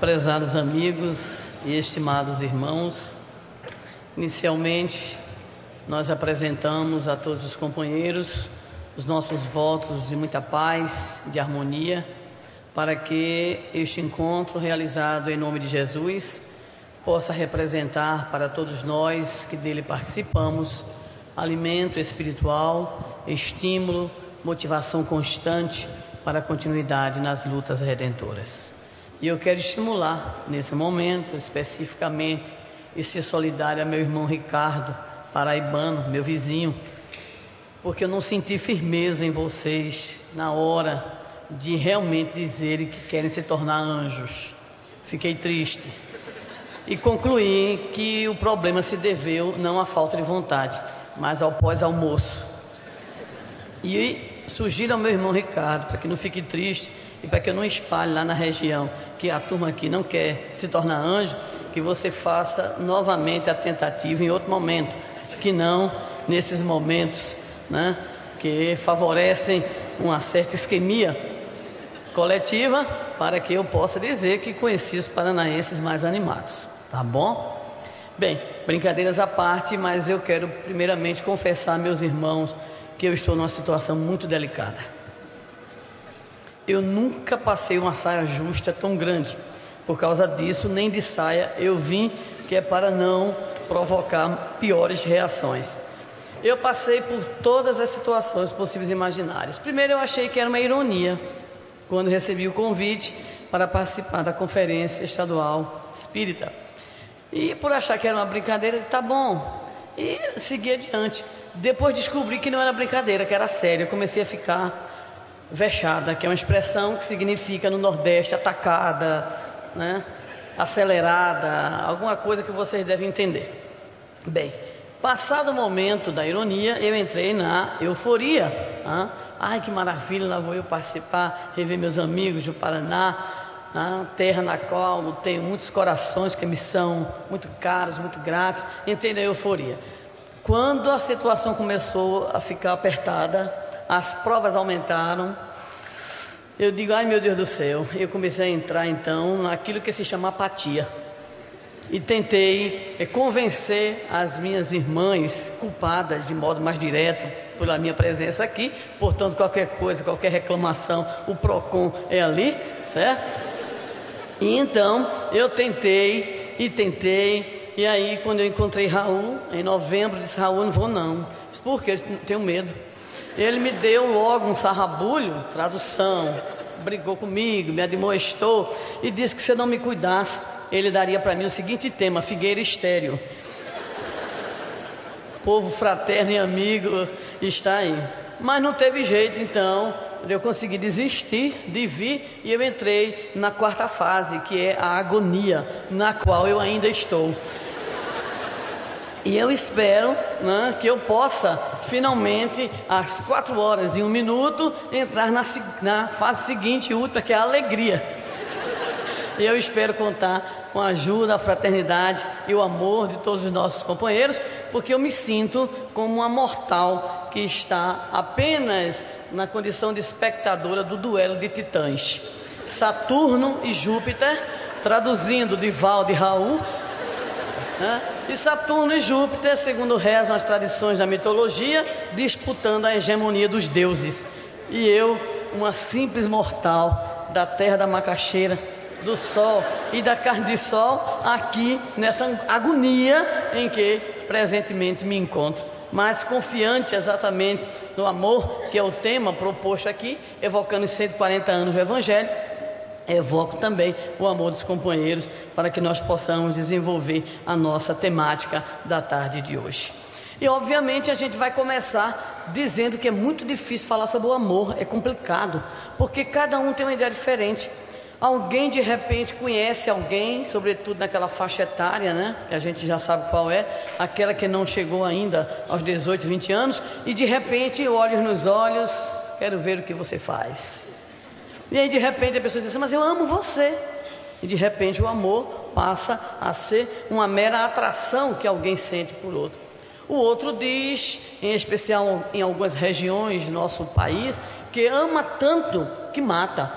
Prezados amigos e estimados irmãos, inicialmente nós apresentamos a todos os companheiros os nossos votos de muita paz, de harmonia, para que este encontro realizado em nome de Jesus possa representar para todos nós que dele participamos alimento espiritual, estímulo, motivação constante para a continuidade nas lutas redentoras. E eu quero estimular nesse momento especificamente e ser solidário a meu irmão Ricardo, paraibano, meu vizinho, porque eu não senti firmeza em vocês na hora de realmente dizerem que querem se tornar anjos. Fiquei triste e concluí que o problema se deveu não à falta de vontade, mas ao pós-almoço. E sugiro ao meu irmão Ricardo, para que não fique triste e para que eu não espalhe lá na região que a turma aqui não quer se tornar anjo, que você faça novamente a tentativa em outro momento, que não nesses momentos, né, que favorecem uma certa isquemia coletiva, para que eu possa dizer que conheci os paranaenses mais animados, tá bom? Bem, brincadeiras à parte, mas eu quero primeiramente confessar a meus irmãos que eu estou numa situação muito delicada. Eu nunca passei uma saia justa tão grande. Por causa disso, nem de saia eu vim, que é para não provocar piores reações. Eu passei por todas as situações possíveis e imaginárias. Primeiro eu achei que era uma ironia, quando recebi o convite para participar da Conferência Estadual Espírita. E por achar que era uma brincadeira, tá bom, e segui adiante. Depois descobri que não era brincadeira, que era sério. Eu comecei a ficar vexada, que é uma expressão que significa no Nordeste atacada, né? Acelerada, alguma coisa que vocês devem entender. Bem, passado o momento da ironia, eu entrei na euforia. Ai, que maravilha, lá vou eu participar, rever meus amigos do Paraná, terra na qual tenho muitos corações que me são muito caros, muito gratos. Entrei na euforia. Quando a situação começou a ficar apertada, as provas aumentaram, eu digo, ai meu Deus do céu, eu comecei a entrar então naquilo que se chama apatia. E tentei convencer as minhas irmãs culpadas de modo mais direto pela minha presença aqui, portanto qualquer coisa, qualquer reclamação, o PROCON é ali, certo? E então eu tentei, e aí quando eu encontrei Raul, em novembro, disse, Raul, não vou não. Disse, por quê? Tenho medo. Ele me deu logo um sarrabulho, tradução, brigou comigo, me admoestou e disse que se eu não me cuidasse, ele daria para mim o seguinte tema, Figueira Estéreo. Povo fraterno e amigo está aí. Mas não teve jeito, então eu consegui desistir de vir e eu entrei na quarta fase, que é a agonia, na qual eu ainda estou. E eu espero, né, que eu possa finalmente, às 4h01, entrar na fase seguinte e última, que é a alegria. E eu espero contar com a ajuda, a fraternidade e o amor de todos os nossos companheiros, porque eu me sinto como uma mortal que está apenas na condição de espectadora do duelo de titãs. Saturno e Júpiter, traduzindo de Valde e Raul, e Saturno e Júpiter, segundo rezam as tradições da mitologia, disputando a hegemonia dos deuses. E eu, uma simples mortal da terra da macaxeira, do sol e da carne de sol, aqui nessa agonia em que presentemente me encontro, mas confiante exatamente no amor, que é o tema proposto aqui, evocando os 140 anos do Evangelho. Evoco também o amor dos companheiros para que nós possamos desenvolver a nossa temática da tarde de hoje. E obviamente a gente vai começar dizendo que é muito difícil falar sobre o amor, é complicado, porque cada um tem uma ideia diferente. Alguém de repente conhece alguém, sobretudo naquela faixa etária, né? A gente já sabe qual é, aquela que não chegou ainda aos 18, 20 anos, e de repente, olhos nos olhos, quero ver o que você faz. E aí de repente a pessoa diz assim, mas eu amo você. E de repente o amor passa a ser uma mera atração que alguém sente por outro. O outro diz, em especial em algumas regiões do nosso país, que ama tanto que mata.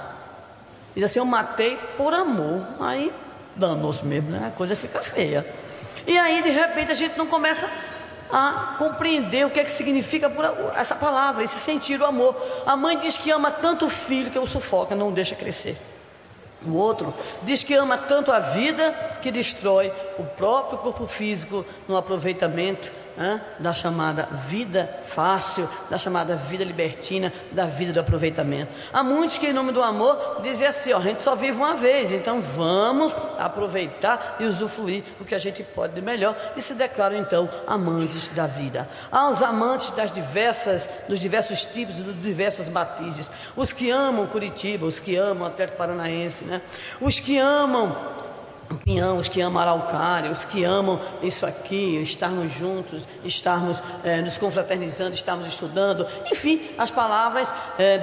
Diz assim: eu matei por amor. Aí danou-se mesmo, né? A coisa fica feia. E aí de repente a gente não começa a compreender o que é que significa por essa palavra, esse sentir o amor. A mãe diz que ama tanto o filho que o sufoca, não o deixa crescer. O outro diz que ama tanto a vida que destrói o próprio corpo físico no aproveitamento da chamada vida fácil, da chamada vida libertina, da vida do aproveitamento. Há muitos que em nome do amor dizem assim: ó, a gente só vive uma vez, então vamos aproveitar e usufruir o que a gente pode de melhor, e se declaram então amantes da vida. Há os amantes dos diversos tipos, dos diversos matizes, os que amam Curitiba, os que amam o Atlético Paranaense, os que amam Pinhão, os que amam Araucária, os que amam isso aqui, estarmos juntos, estarmos nos confraternizando, estarmos estudando, enfim, as palavras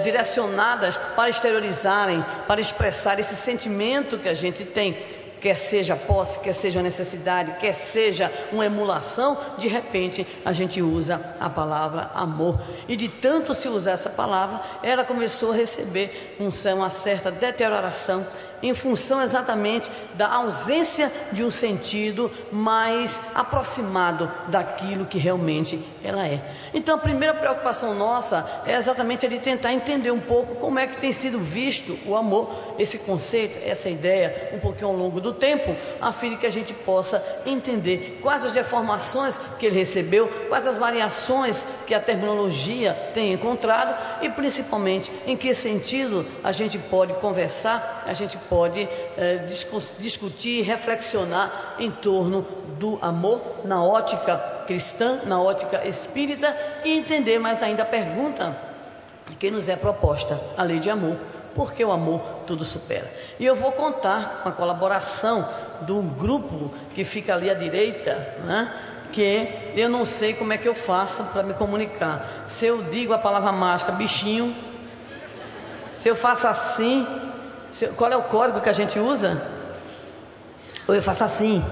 direcionadas para exteriorizarem, para expressar esse sentimento que a gente tem, quer seja posse, quer seja necessidade, quer seja uma emulação. De repente a gente usa a palavra amor, e de tanto se usar essa palavra, ela começou a receber uma certa deterioração, em função exatamente da ausência de um sentido mais aproximado daquilo que realmente ela é. Então a primeira preocupação nossa é exatamente a de tentar entender um pouco como é que tem sido visto o amor, esse conceito, essa ideia, um pouquinho ao longo do tempo, a fim de que a gente possa entender quais as deformações que ele recebeu, quais as variações que a terminologia tem encontrado, e principalmente em que sentido a gente pode conversar, a gente pode discutir, reflexionar em torno do amor na ótica cristã, na ótica espírita, e entender mais ainda a pergunta que nos é proposta: a lei de amor, porque o amor tudo supera. E eu vou contar com a colaboração do grupo que fica ali à direita, que eu não sei como é que eu faço para me comunicar. Se eu digo a palavra mágica bichinho, se eu faço assim, qual é o código que a gente usa? Ou eu faço assim?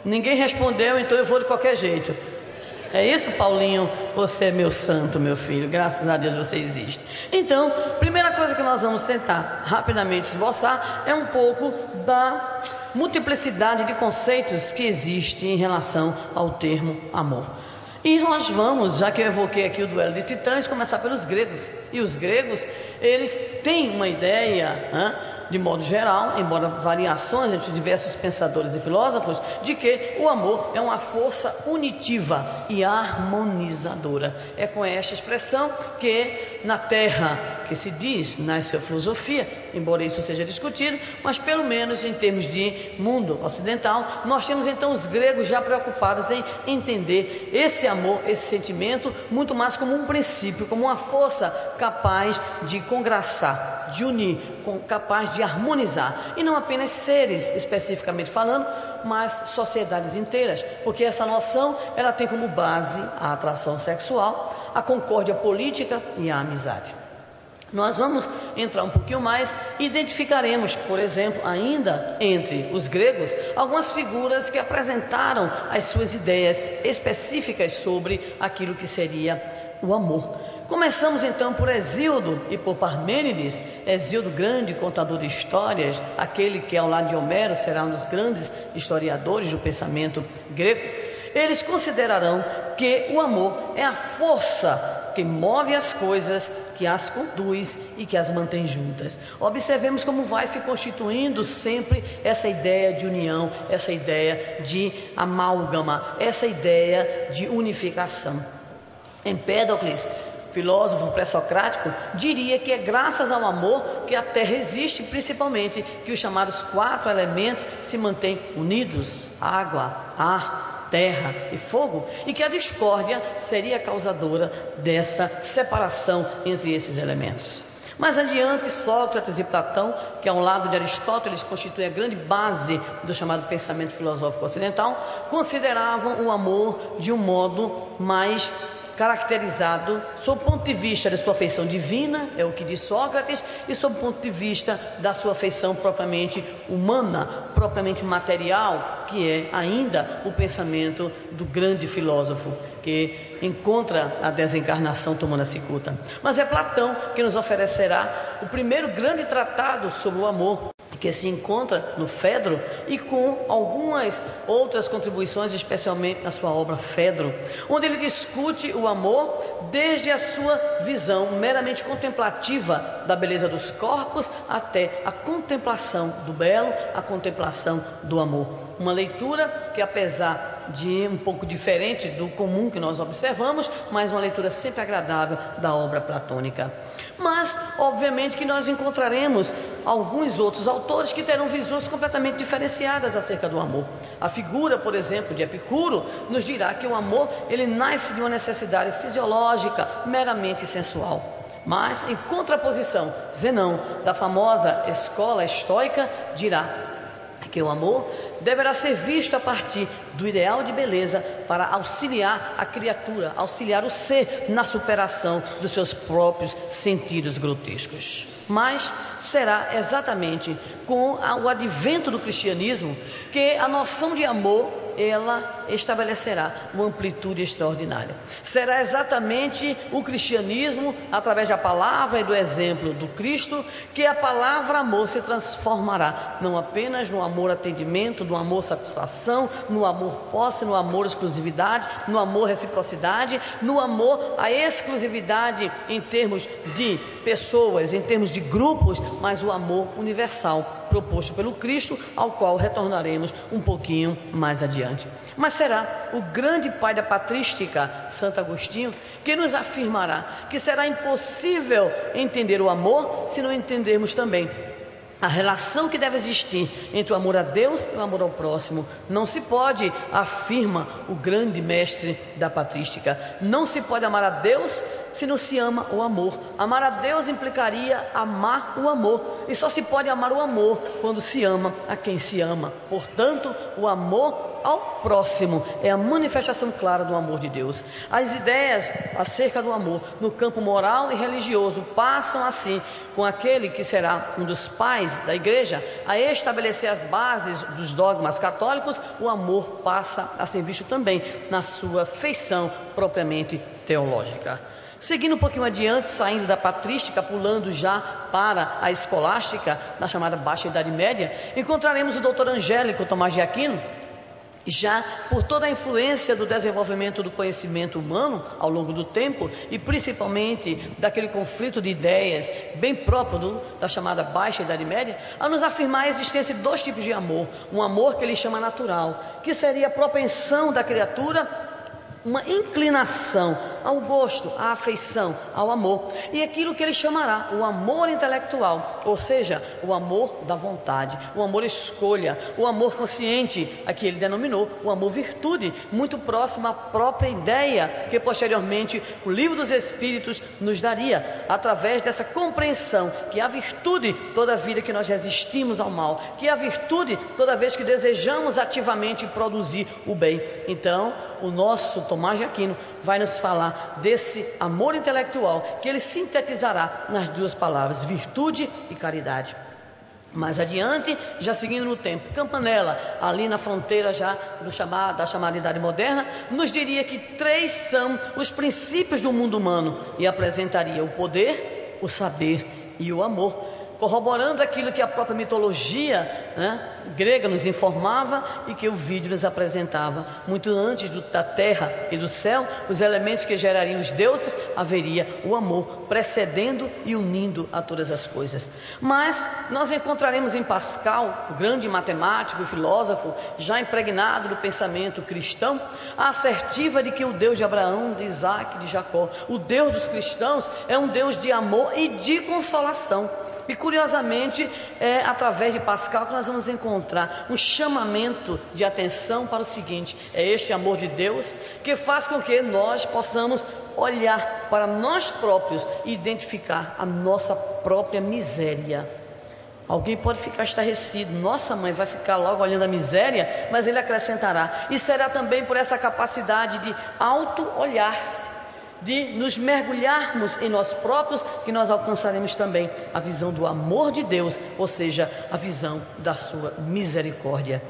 Ninguém respondeu, então eu vou de qualquer jeito. É isso, Paulinho? Você é meu santo, meu filho. Graças a Deus você existe. Então, primeira coisa que nós vamos tentar rapidamente esboçar é um pouco da multiplicidade de conceitos que existe em relação ao termo amor. E nós vamos, já que eu evoquei aqui o duelo de titãs, começar pelos gregos. E os gregos, eles têm uma ideia, de modo geral, embora variações entre diversos pensadores e filósofos, de que o amor é uma força unitiva e harmonizadora. É com esta expressão que na Terra, que se diz, nasce a filosofia, embora isso seja discutido, mas pelo menos em termos de mundo ocidental, nós temos então os gregos já preocupados em entender esse amor, esse sentimento, muito mais como um princípio, como uma força capaz de congraçar, de unir, capaz de harmonizar, e não apenas seres especificamente falando, mas sociedades inteiras, porque essa noção ela tem como base a atração sexual, a concórdia política e a amizade. Nós vamos entrar um pouquinho mais e identificaremos, por exemplo, ainda entre os gregos, algumas figuras que apresentaram as suas ideias específicas sobre aquilo que seria o amor. Começamos então por Hesíodo e por Parmênides. Hesíodo, grande contador de histórias, aquele que ao lado de Homero será um dos grandes historiadores do pensamento grego. Eles considerarão que o amor é a força que move as coisas, que as conduz e que as mantém juntas. Observemos como vai se constituindo sempre essa ideia de união, essa ideia de amálgama, essa ideia de unificação. Empédocles, filósofo pré-socrático, diria que é graças ao amor que a Terra existe, principalmente que os chamados 4 elementos se mantêm unidos: água, ar, terra e fogo, e que a discórdia seria causadora dessa separação entre esses elementos. Mais adiante, Sócrates e Platão, que ao lado de Aristóteles constituem a grande base do chamado pensamento filosófico ocidental, consideravam o amor de um modo mais caracterizado sob o ponto de vista da sua feição divina, é o que diz Sócrates, e sob o ponto de vista da sua feição propriamente humana, propriamente material, que é ainda o pensamento do grande filósofo, que encontra a desencarnação tomando a cicuta. Mas é Platão que nos oferecerá o primeiro grande tratado sobre o amor, que se encontra no Fedro e com algumas outras contribuições, especialmente na sua obra Fedro, onde ele discute o amor desde a sua visão meramente contemplativa da beleza dos corpos até a contemplação do belo, a contemplação do amor. Uma leitura que, apesar de um pouco diferente do comum que nós observamos, mas uma leitura sempre agradável da obra platônica. Mas, obviamente, que nós encontraremos alguns outros autores que terão visões completamente diferenciadas acerca do amor. A figura, por exemplo, de Epicuro nos dirá que o amor, ele nasce de uma necessidade fisiológica meramente sensual. Mas, em contraposição, Zenão, da famosa escola estoica, dirá que o amor deverá ser visto a partir do ideal de beleza para auxiliar a criatura, auxiliar o ser na superação dos seus próprios sentidos grotescos. Mas será exatamente com o advento do cristianismo que a noção de amor ela estabelecerá uma amplitude extraordinária. Será exatamente o cristianismo, através da palavra e do exemplo do Cristo, que a palavra amor se transformará, não apenas no amor atendimento, no amor satisfação, no amor posse, no amor exclusividade, no amor reciprocidade, no amor a exclusividade em termos de pessoas, em termos de grupos, mas o amor universal proposto pelo Cristo, ao qual retornaremos um pouquinho mais adiante. Mas será o grande pai da patrística, Santo Agostinho, que nos afirmará que será impossível entender o amor se não entendermos também a relação que deve existir entre o amor a Deus e o amor ao próximo. Não se pode, afirma o grande mestre da patrística, não se pode amar a Deus se não se ama o amor. Amar a Deus implicaria amar o amor, e só se pode amar o amor quando se ama a quem se ama. Portanto, o amor ao próximo é a manifestação clara do amor de Deus. As ideias acerca do amor no campo moral e religioso passam assim com aquele que será um dos pais da igreja a estabelecer as bases dos dogmas católicos. O amor passa a ser visto também na sua feição propriamente teológica. Seguindo um pouquinho adiante, saindo da patrística, pulando já para a escolástica, na chamada Baixa Idade Média, encontraremos o doutor Angélico Tomás de Aquino, já por toda a influência do desenvolvimento do conhecimento humano ao longo do tempo, e principalmente daquele conflito de ideias bem próprio da chamada Baixa Idade Média, a nos afirmar a existência de dois tipos de amor. Um amor que ele chama natural, que seria a propensão da criatura, uma inclinação ao gosto, à afeição, ao amor, e aquilo que ele chamará o amor intelectual, ou seja, o amor da vontade, o amor escolha, o amor consciente, a que ele denominou o amor virtude, muito próximo à própria ideia que posteriormente o Livro dos Espíritos nos daria, através dessa compreensão que a virtude toda vida que nós resistimos ao mal, que a virtude toda vez que desejamos ativamente produzir o bem. Então, o nosso Tomás de Aquino vai nos falar desse amor intelectual, que ele sintetizará nas duas palavras, virtude e caridade. Mais adiante, já seguindo no tempo, Campanella, ali na fronteira já da chamada Idade Moderna, nos diria que três são os princípios do mundo humano, e apresentaria o poder, o saber e o amor, corroborando aquilo que a própria mitologia grega nos informava e que o vídeo nos apresentava. Muito antes da terra e do céu, os elementos que gerariam os deuses, haveria o amor precedendo e unindo a todas as coisas. Mas nós encontraremos em Pascal, o grande matemático e filósofo, já impregnado do pensamento cristão, a assertiva de que o Deus de Abraão, de Isaac, de Jacó, o Deus dos cristãos, é um Deus de amor e de consolação. E curiosamente, é através de Pascal que nós vamos encontrar um chamamento de atenção para o seguinte: é este amor de Deus que faz com que nós possamos olhar para nós próprios e identificar a nossa própria miséria. Alguém pode ficar estarrecido, nossa mãe vai ficar logo olhando a miséria, mas ele acrescentará, e será também por essa capacidade de auto-olhar-se, de nos mergulharmos em nós próprios, que nós alcançaremos também a visão do amor de Deus, ou seja, a visão da sua misericórdia.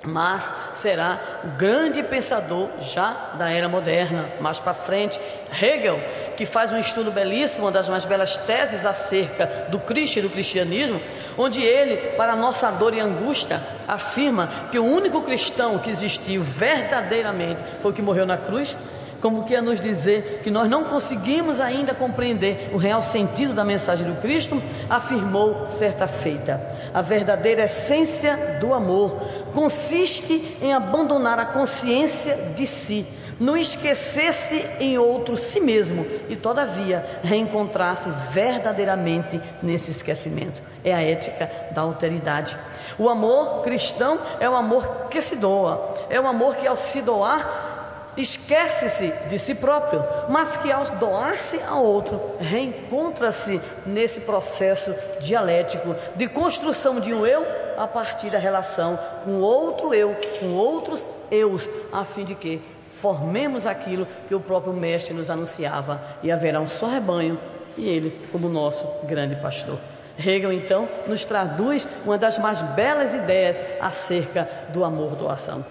mas será o grande pensador já da era moderna. Mais para frente, Hegel, que faz um estudo belíssimo, uma das mais belas teses acerca do Cristo e do cristianismo, onde ele, para nossa dor e angústia, afirma que o único cristão que existiu verdadeiramente foi o que morreu na cruz, como que a nos dizer que nós não conseguimos ainda compreender o real sentido da mensagem do Cristo, afirmou certa feita: a verdadeira essência do amor consiste em abandonar a consciência de si, não esquecer-se em outro si mesmo e todavia reencontrar-se verdadeiramente nesse esquecimento. É a ética da alteridade. O amor cristão é o amor que se doa, é o amor que ao se doar esquece-se de si próprio, mas que ao doar-se a outro, reencontra-se nesse processo dialético de construção de um eu a partir da relação com outro eu, com outros eus, a fim de que formemos aquilo que o próprio Mestre nos anunciava, e haverá um só rebanho, e ele como nosso grande pastor. Hegel então nos traduz uma das mais belas ideias acerca do amor-doação.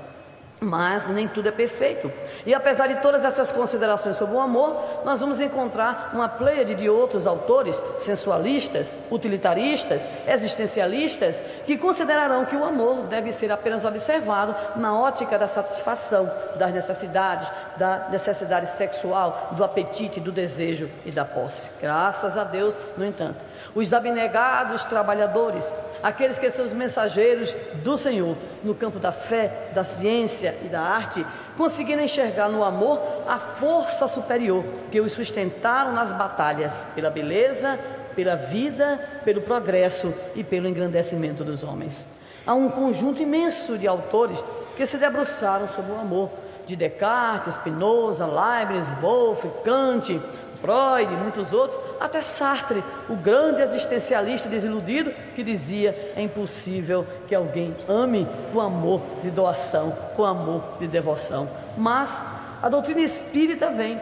Mas nem tudo é perfeito, e apesar de todas essas considerações sobre o amor, nós vamos encontrar uma pleiade de outros autores sensualistas, utilitaristas, existencialistas, que considerarão que o amor deve ser apenas observado na ótica da satisfação das necessidades, da necessidade sexual, do apetite, do desejo e da posse. Graças a Deus, no entanto, os abnegados trabalhadores, aqueles que são os mensageiros do Senhor no campo da fé, da ciência e da arte, conseguiram enxergar no amor a força superior que os sustentaram nas batalhas pela beleza, pela vida, pelo progresso e pelo engrandecimento dos homens. Há um conjunto imenso de autores que se debruçaram sobre o amor, de Descartes, Spinoza, Leibniz, Wolff, Kant, Freud e muitos outros, até Sartre, o grande existencialista desiludido, que dizia: é impossível que alguém ame com amor de doação, com amor de devoção. Mas a doutrina espírita vem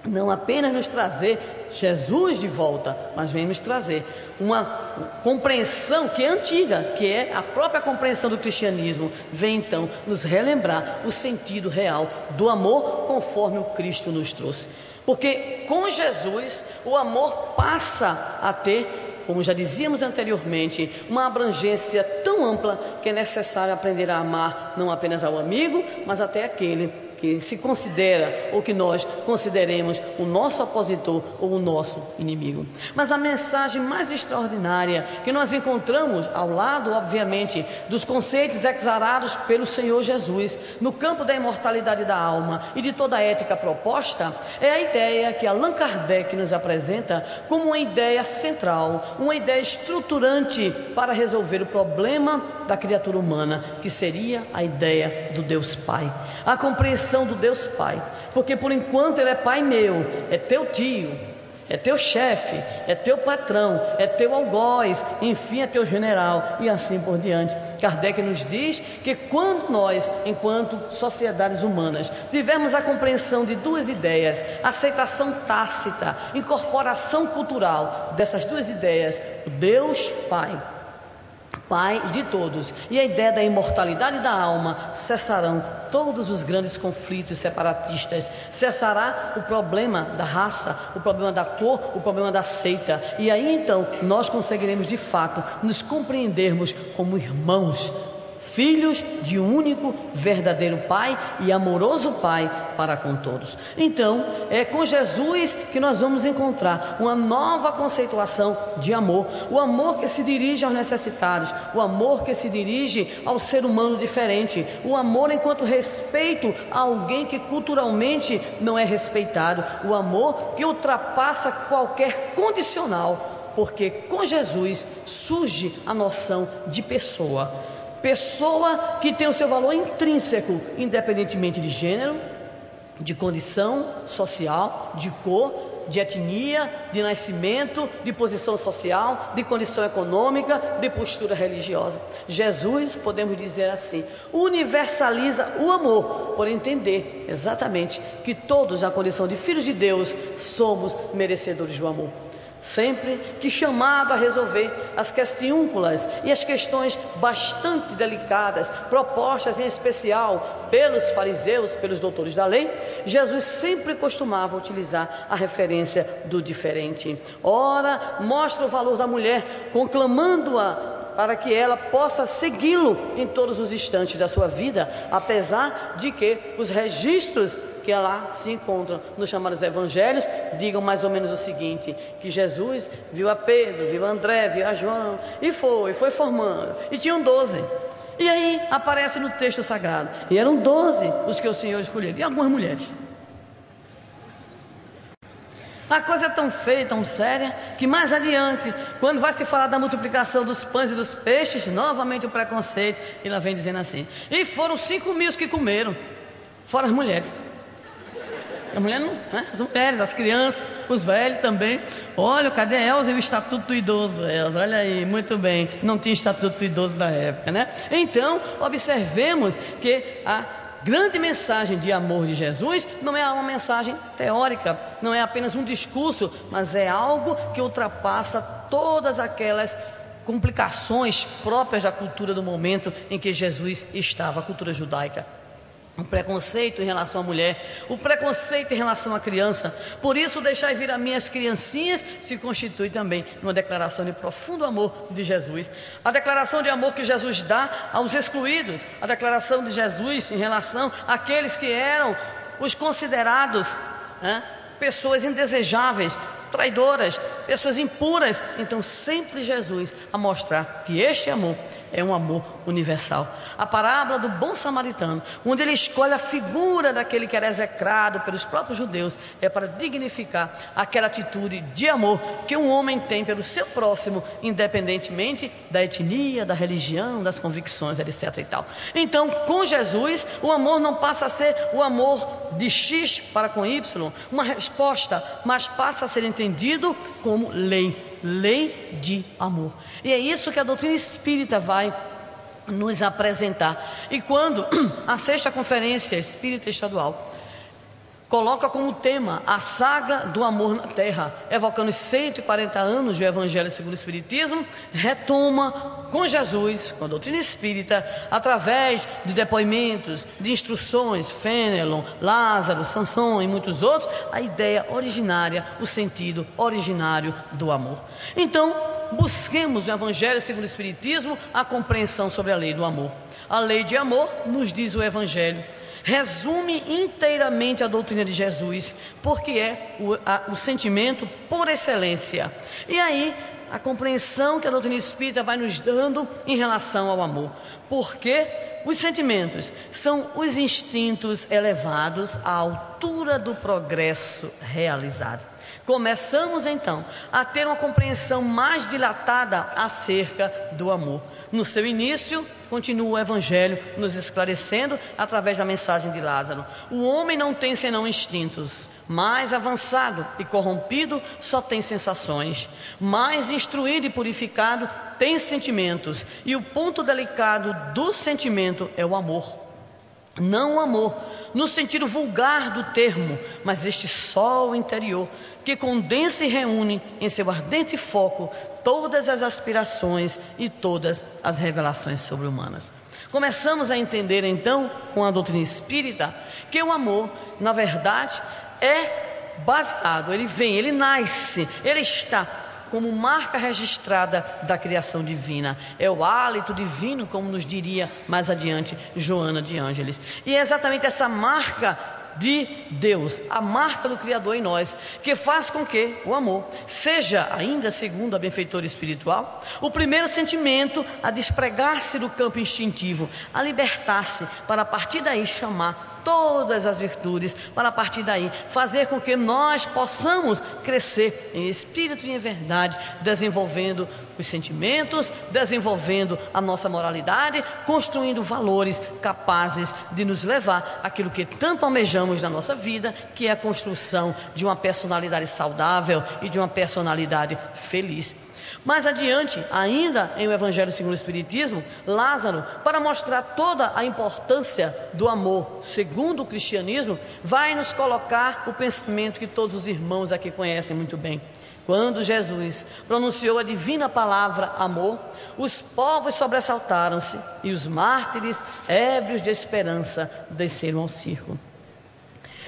não apenas nos trazer Jesus de volta, mas vem nos trazer uma compreensão que é antiga, que é a própria compreensão do cristianismo. Vem então nos relembrar o sentido real do amor conforme o Cristo nos trouxe. Porque com Jesus o amor passa a ter, como já dizíamos anteriormente, uma abrangência tão ampla que é necessário aprender a amar não apenas ao amigo, mas até aquele que se considera ou que nós consideremos o nosso opositor ou o nosso inimigo. Mas a mensagem mais extraordinária que nós encontramos ao lado, obviamente, dos conceitos exarados pelo Senhor Jesus no campo da imortalidade da alma e de toda a ética proposta, é a ideia que Allan Kardec nos apresenta como uma ideia central, uma ideia estruturante para resolver o problema da criatura humana, que seria a ideia do Deus Pai, a compreensão do Deus Pai, porque por enquanto Ele é Pai meu, é teu tio, é teu chefe, é teu patrão, é teu algoz, enfim, é teu general, e assim por diante. Kardec nos diz que quando nós, enquanto sociedades humanas, tivermos a compreensão de duas ideias, aceitação tácita, incorporação cultural dessas duas ideias, o Deus Pai, Pai de todos, e a ideia da imortalidade da alma, cessarão todos os grandes conflitos separatistas, cessará o problema da raça, o problema da cor, o problema da seita, e aí então nós conseguiremos de fato nos compreendermos como irmãos, filhos de um único verdadeiro Pai e amoroso Pai para com todos. Então, é com Jesus que nós vamos encontrar uma nova conceituação de amor, o amor que se dirige aos necessitados, o amor que se dirige ao ser humano diferente, o amor enquanto respeito a alguém que culturalmente não é respeitado, o amor que ultrapassa qualquer condicional, porque com Jesus surge a noção de pessoa que tem o seu valor intrínseco, independentemente de gênero, de condição social, de cor, de etnia, de nascimento, de posição social, de condição econômica, de postura religiosa. Jesus, podemos dizer assim, universaliza o amor, por entender exatamente que todos, na condição de filhos de Deus, somos merecedores do amor. sempre que chamado a resolver as questiúnculas e as questões bastante delicadas, propostas em especial pelos fariseus, pelos doutores da lei, Jesus sempre costumava utilizar a referência do diferente. Ora, mostra o valor da mulher, conclamando-a para que ela possa segui-lo em todos os instantes da sua vida, apesar de que os registros que lá se encontram nos chamados evangelhos digam mais ou menos o seguinte: que Jesus viu a Pedro, viu a André, viu a João, e foi formando, e tinham 12. E aí aparece no texto sagrado, e eram 12 os que o Senhor escolheu, e algumas mulheres. A coisa é tão feia, tão séria, que mais adiante, quando vai se falar da multiplicação dos pães e dos peixes, novamente o preconceito, e lá vem dizendo assim: e foram 5.000 que comeram, fora as mulheres. A mulher não, né? As mulheres, as crianças, os velhos também. Olha, cadê Elza e o Estatuto do Idoso? Elza, olha aí, muito bem, não tinha Estatuto do Idoso da época, né? Então, observemos que a grande mensagem de amor de Jesus não é uma mensagem teórica, não é apenas um discurso, mas é algo que ultrapassa todas aquelas complicações próprias da cultura do momento em que Jesus estava, a cultura judaica. O preconceito em relação à mulher, o preconceito em relação à criança. Por isso, deixai vir a mim as criancinhas se constitui também numa declaração de profundo amor de Jesus. A declaração de amor que Jesus dá aos excluídos, a declaração de Jesus em relação àqueles que eram os considerados pessoas indesejáveis, traidoras, pessoas impuras. Então sempre Jesus a mostrar que este amor é um amor universal. A parábola do bom samaritano, onde ele escolhe a figura daquele que era execrado pelos próprios judeus, é para dignificar aquela atitude de amor que um homem tem pelo seu próximo, independentemente da etnia, da religião, das convicções, etc. e tal. Então, com Jesus, o amor não passa a ser o amor de X para com Y, uma resposta, mas passa a ser entendido como lei de amor. E é isso que a doutrina espírita vai nos apresentar. E quando a 6ª Conferência Espírita Estadual coloca como tema a saga do amor na Terra, evocando os 140 anos do Evangelho segundo o Espiritismo, retoma com Jesus, com a doutrina espírita, através de depoimentos, de instruções, Fenelon, Lázaro, Sanson e muitos outros, a ideia originária, o sentido originário do amor. Então, busquemos no Evangelho segundo o Espiritismo a compreensão sobre a lei do amor. A lei de amor, nos diz o Evangelho, resume inteiramente a doutrina de Jesus, porque é o sentimento por excelência. E aí, a compreensão que a doutrina espírita vai nos dando em relação ao amor. Porque os sentimentos são os instintos elevados à altura do progresso realizado. Começamos então a ter uma compreensão mais dilatada acerca do amor. No seu início, continua o Evangelho nos esclarecendo através da mensagem de Lázaro: o homem não tem senão instintos, mais avançado e corrompido só tem sensações, mais instruído e purificado tem sentimentos, e o ponto delicado do sentimento é o amor. Não o amor no sentido vulgar do termo, mas este sol interior que condensa e reúne em seu ardente foco todas as aspirações e todas as revelações sobre-humanas. Começamos a entender então, com a doutrina espírita, que o amor, na verdade, é baseado, ele nasce, ele está como marca registrada da criação divina. É o hálito divino, como nos diria mais adiante Joana de Ângeles. E é exatamente essa marca de Deus, a marca do Criador em nós, que faz com que o amor seja, ainda segundo a benfeitora espiritual, o primeiro sentimento a despregar-se do campo instintivo, a libertar-se, para a partir daí chamar todas as virtudes, para a partir daí fazer com que nós possamos crescer em espírito e em verdade, desenvolvendo os sentimentos, desenvolvendo a nossa moralidade, construindo valores capazes de nos levar àquilo que tanto almejamos na nossa vida, que é a construção de uma personalidade saudável e de uma personalidade feliz. Mais adiante, ainda em o Evangelho segundo o Espiritismo, Lázaro, para mostrar toda a importância do amor segundo o cristianismo, vai nos colocar o pensamento que todos os irmãos aqui conhecem muito bem. Quando Jesus pronunciou a divina palavra amor, os povos sobressaltaram-se e os mártires, ébrios de esperança, desceram ao circo.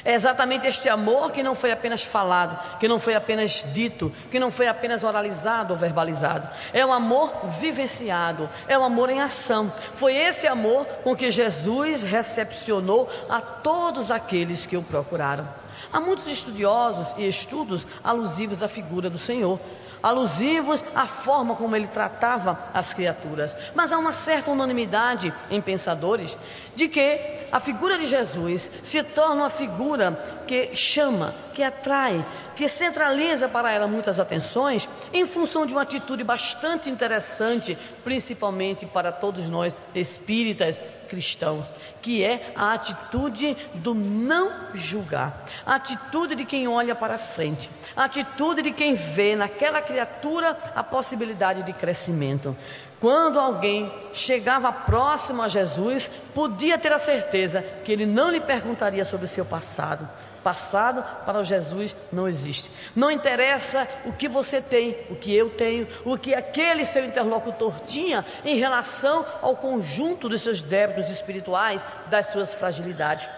É exatamente este amor que não foi apenas falado, que não foi apenas dito, que não foi apenas oralizado ou verbalizado. É um amor vivenciado, é um amor em ação. Foi esse amor com que Jesus recepcionou a todos aqueles que o procuraram. Há muitos estudiosos e estudos alusivos à figura do Senhor, alusivos à forma como ele tratava as criaturas. Mas há uma certa unanimidade em pensadores de que a figura de Jesus se torna uma figura que chama, que atrai, que centraliza para ela muitas atenções em função de uma atitude bastante interessante, principalmente para todos nós espíritas cristãos, que é a atitude do não julgar, a atitude de quem olha para frente, a atitude de quem vê naquela criatura a possibilidade de crescimento. Quando alguém chegava próximo a Jesus, podia ter a certeza que ele não lhe perguntaria sobre o seu passado. Passado para o Jesus não existe. Não interessa o que você tem, o que eu tenho, o que aquele seu interlocutor tinha em relação ao conjunto dos seus débitos espirituais, das suas fragilidades.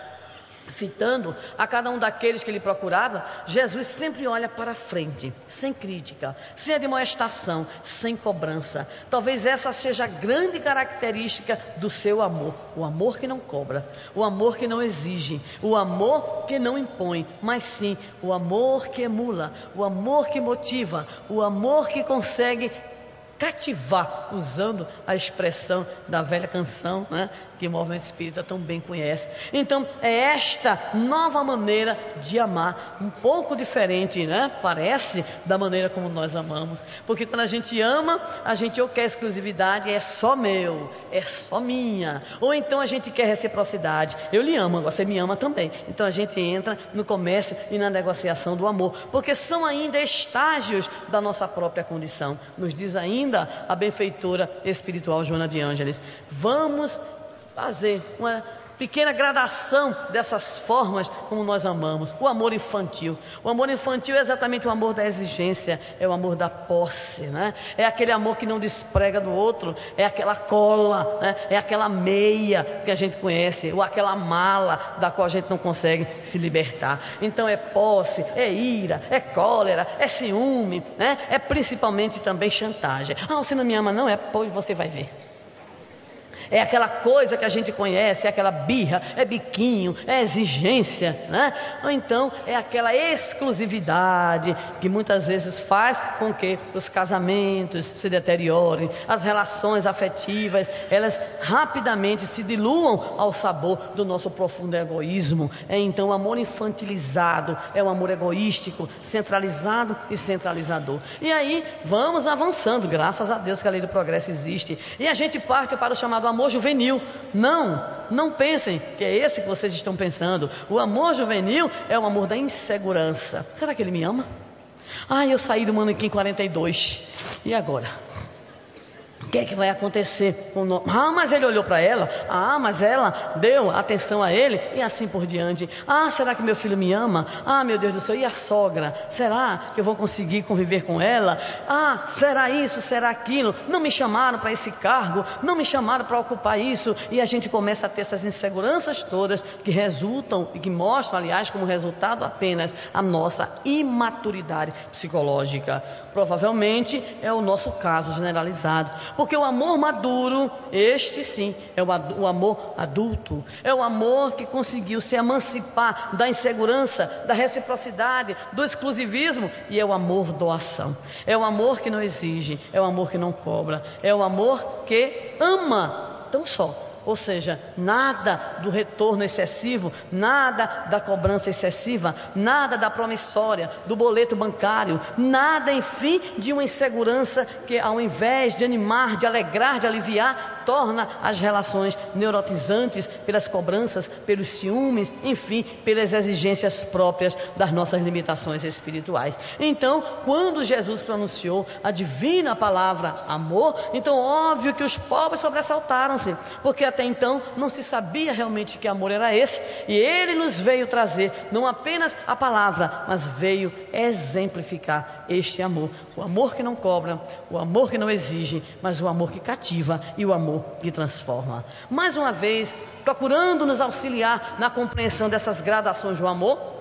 Fitando a cada um daqueles que ele procurava, Jesus sempre olha para frente, sem crítica, sem admoestação, sem cobrança. Talvez essa seja a grande característica do seu amor. O amor que não cobra, o amor que não exige, o amor que não impõe, mas sim o amor que emula, o amor que motiva, o amor que consegue cativar, usando a expressão da velha canção, né, que o movimento espírita tão bem conhece. Então é esta nova maneira de amar, um pouco diferente, né, parece, da maneira como nós amamos, porque quando a gente ama, a gente ou quer exclusividade, é só meu, é só minha, ou então a gente quer reciprocidade, eu lhe amo, você me ama também. Então a gente entra no comércio e na negociação do amor, porque são ainda estágios da nossa própria condição. Nos diz ainda a benfeitora espiritual Joana de Ângeles: vamos fazer uma pequena gradação dessas formas como nós amamos. O amor infantil. O amor infantil é exatamente o amor da exigência, é o amor da posse, né? É aquele amor que não desprega do outro, é aquela cola, né? É aquela meia que a gente conhece, ou aquela mala da qual a gente não consegue se libertar. Então é posse, é ira, é cólera, é ciúme, né? É principalmente também chantagem. Ah, você não me ama não? É, pois você vai ver. É aquela coisa que a gente conhece, é aquela birra, é biquinho, é exigência, né? Ou então é aquela exclusividade que muitas vezes faz com que os casamentos se deteriorem, as relações afetivas, elas rapidamente se diluam ao sabor do nosso profundo egoísmo. É então o amor infantilizado, é o amor egoístico, centralizado e centralizador. E aí vamos avançando, graças a Deus que a lei do progresso existe, e a gente parte para o chamado amor juvenil. Não pensem que é esse que vocês estão pensando. O amor juvenil é o amor da insegurança. Será que ele me ama? Eu saí do manequim 42. E agora? O que é que vai acontecer com nós? Mas ele olhou para ela. Mas ela deu atenção a ele. E assim por diante. Será que meu filho me ama? Meu Deus do céu, e a sogra? Será que eu vou conseguir conviver com ela? Será isso? Será aquilo? Não me chamaram para esse cargo, não me chamaram para ocupar isso. E a gente começa a ter essas inseguranças todas que resultam e que mostram, aliás, como resultado apenas a nossa imaturidade psicológica. Provavelmente é o nosso caso generalizado. Porque o amor maduro, este sim, é o amor adulto, é o amor que conseguiu se emancipar da insegurança, da reciprocidade, do exclusivismo, e é o amor doação. É o amor que não exige, é o amor que não cobra, é o amor que ama, tão só, Ou seja, nada do retorno excessivo, nada da cobrança excessiva, nada da promissória, do boleto bancário, nada, enfim, de uma insegurança que, ao invés de animar, de alegrar, de aliviar, torna as relações neurotizantes pelas cobranças, pelos ciúmes, enfim, pelas exigências próprias das nossas limitações espirituais. Então, quando Jesus pronunciou a divina palavra amor, então óbvio que os pobres sobressaltaram-se, porque até então não se sabia realmente que amor era esse, e ele nos veio trazer não apenas a palavra, mas veio exemplificar este amor, o amor que não cobra, o amor que não exige, mas o amor que cativa e o amor que transforma. Mais uma vez, procurando nos auxiliar na compreensão dessas gradações do amor,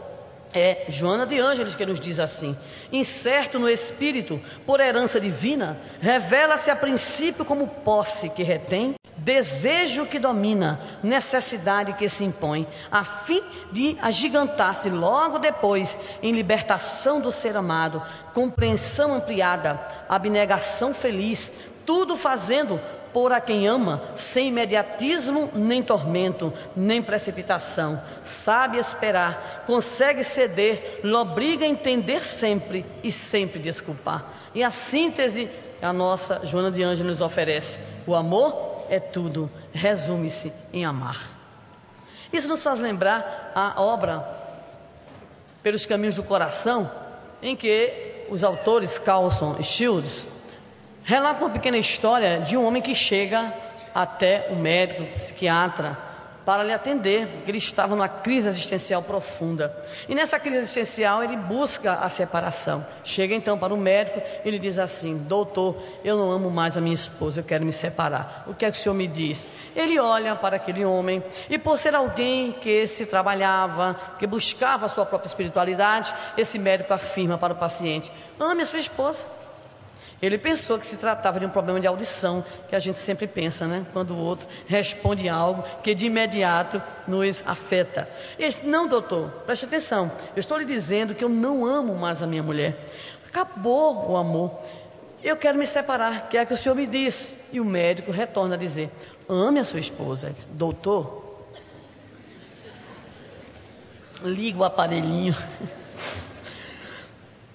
é Joana de Ângeles que nos diz assim: incerto no espírito, por herança divina, revela-se a princípio como posse que retém, desejo que domina, necessidade que se impõe, a fim de agigantar-se logo depois em libertação do ser amado, compreensão ampliada, abnegação feliz, tudo fazendo por a quem ama, sem imediatismo, nem tormento, nem precipitação. Sabe esperar, consegue ceder, lobriga a entender sempre e sempre desculpar. E a síntese a nossa Joana de Ângeles nos oferece: o amor é tudo, resume-se em amar. Isso nos faz lembrar a obra Pelos Caminhos do Coração, em que os autores Carlson e Shields relata uma pequena história de um homem que chega até o médico, o psiquiatra, para lhe atender, porque ele estava numa crise existencial profunda. E nessa crise existencial ele busca a separação. Chega então para o médico e ele diz assim: doutor, eu não amo mais a minha esposa, eu quero me separar. O que é que o senhor me diz? Ele olha para aquele homem e, por ser alguém que se trabalhava, que buscava a sua própria espiritualidade, esse médico afirma para o paciente: ame a sua esposa. Ele pensou que se tratava de um problema de audição, que a gente sempre pensa, né? Quando o outro responde algo que de imediato nos afeta. Ele disse: não, doutor, preste atenção, eu estou lhe dizendo que eu não amo mais a minha mulher. Acabou o amor, eu quero me separar, que é que o senhor me diz? E o médico retorna a dizer: ame a sua esposa. Disse: doutor, liga o aparelhinho.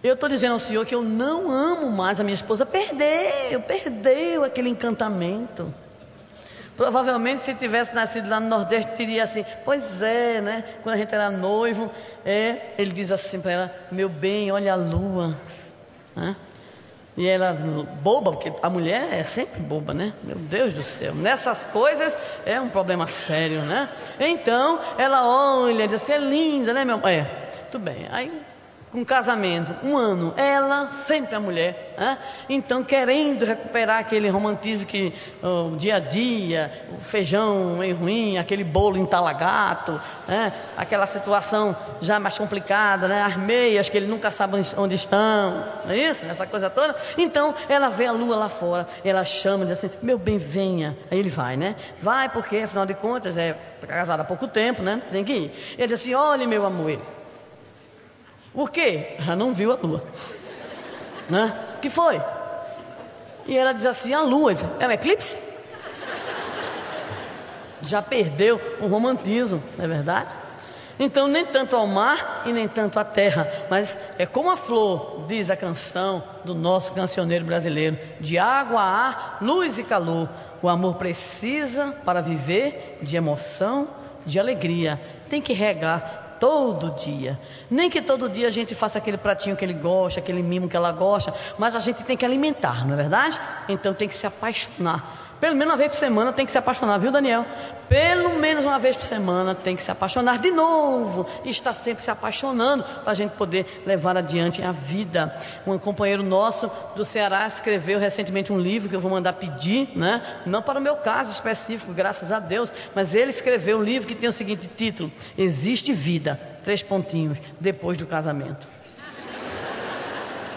Eu estou dizendo ao senhor que eu não amo mais a minha esposa. Perdeu aquele encantamento. Provavelmente, se tivesse nascido lá no Nordeste, diria assim: pois é, né? Quando a gente era noivo, ele diz assim para ela: meu bem, olha a lua, né? E ela, boba, porque a mulher é sempre boba, né? Meu Deus do céu, nessas coisas é um problema sério, né? Então, ela olha e diz assim: é linda, né, meu? Tudo bem. Aí, com casamento, 1 ano, ela, sempre a mulher, né? Então querendo recuperar aquele romantismo que o dia a dia, o feijão meio ruim, aquele bolo entalagato, né? Aquela situação já mais complicada, né? As meias que ele nunca sabe onde estão, não é isso? Essa coisa toda. Então ela vê a lua lá fora, ela chama, diz assim: meu bem, venha. Aí ele vai, né? Vai porque afinal de contas é casado há pouco tempo, né? Tem que ir. Ele diz assim: olhe, meu amor. Ele: o quê? Já não viu a lua, né? O que foi? E ela diz assim: a lua. Ele: é um eclipse? Já perdeu o romantismo, não é verdade? Então nem tanto ao mar e nem tanto à terra, mas é como a flor, diz a canção do nosso cancioneiro brasileiro: de água a ar, luz e calor, o amor precisa para viver de emoção, de alegria, tem que regar todo dia. Nem que todo dia a gente faça aquele pratinho que ele gosta, aquele mimo que ela gosta, mas a gente tem que alimentar, não é verdade? Então tem que se apaixonar. Pelo menos uma vez por semana tem que se apaixonar, viu, Daniel? Pelo menos uma vez por semana tem que se apaixonar de novo. E estar sempre se apaixonando para a gente poder levar adiante a vida. Um companheiro nosso do Ceará escreveu recentemente um livro que eu vou mandar pedir, né? Não para o meu caso específico, graças a Deus, mas ele escreveu um livro que tem o seguinte título: Existe Vida, 3 pontinhos, depois do casamento.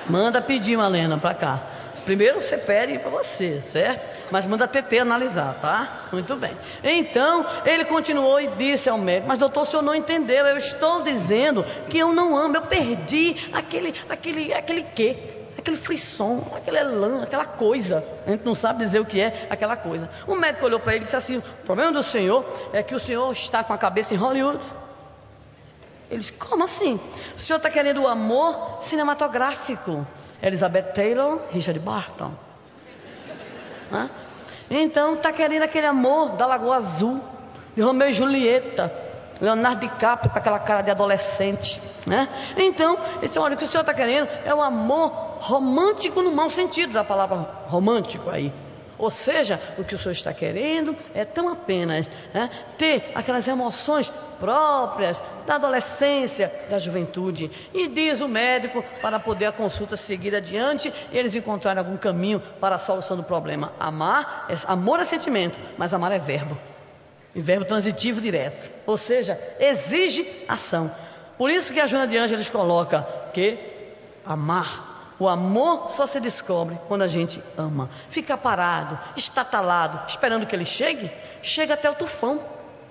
Manda pedir, Malena, para cá. Primeiro você pede para você, certo? Mas manda a TT analisar, tá? Muito bem. Então, ele continuou e disse ao médico: mas doutor, o senhor não entendeu. Eu estou dizendo que eu não amo, eu perdi aquele quê? aquele frisson, aquele elan, aquela coisa. A gente não sabe dizer o que é aquela coisa. O médico olhou para ele e disse assim: o problema do senhor é que o senhor está com a cabeça em Hollywood. Ele disse: como assim? O senhor está querendo o amor cinematográfico. Elizabeth Taylor, Richard Burton. Então está querendo aquele amor da Lagoa Azul, de Romeu e Julieta, Leonardo DiCaprio com aquela cara de adolescente, né? Então, olha, o que o senhor está querendo é o amor romântico no mau sentido da palavra romântico aí. Ou seja, o que o senhor está querendo é tão apenas ter aquelas emoções próprias da adolescência, da juventude. E diz o médico, para poder a consulta seguir adiante, eles encontrarem algum caminho para a solução do problema. Amor é sentimento, mas amar é verbo. E verbo transitivo direto. Ou seja, exige ação. Por isso que a Joana de Ângeles coloca que o amor só se descobre quando a gente ama. Fica parado, estatalado, esperando que ele chegue. Chega até o tufão,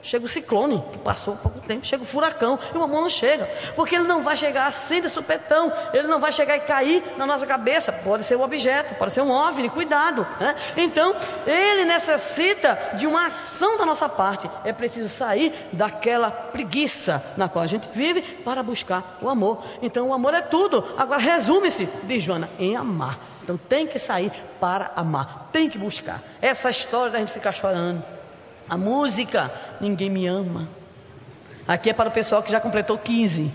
chega o ciclone, que passou pouco tempo, chega o furacão, e o amor não chega, porque ele não vai chegar assim de supetão, ele não vai chegar e cair na nossa cabeça. Pode ser um objeto, pode ser um OVNI, cuidado, né? Então, ele necessita de uma ação da nossa parte. É preciso sair daquela preguiça na qual a gente vive para buscar o amor. Então, o amor é tudo. Agora, resume-se, diz Joana, em amar. Então, tem que sair para amar, tem que buscar. Essa história da gente ficar chorando. A música, ninguém me ama. Aqui é para o pessoal que já completou 15.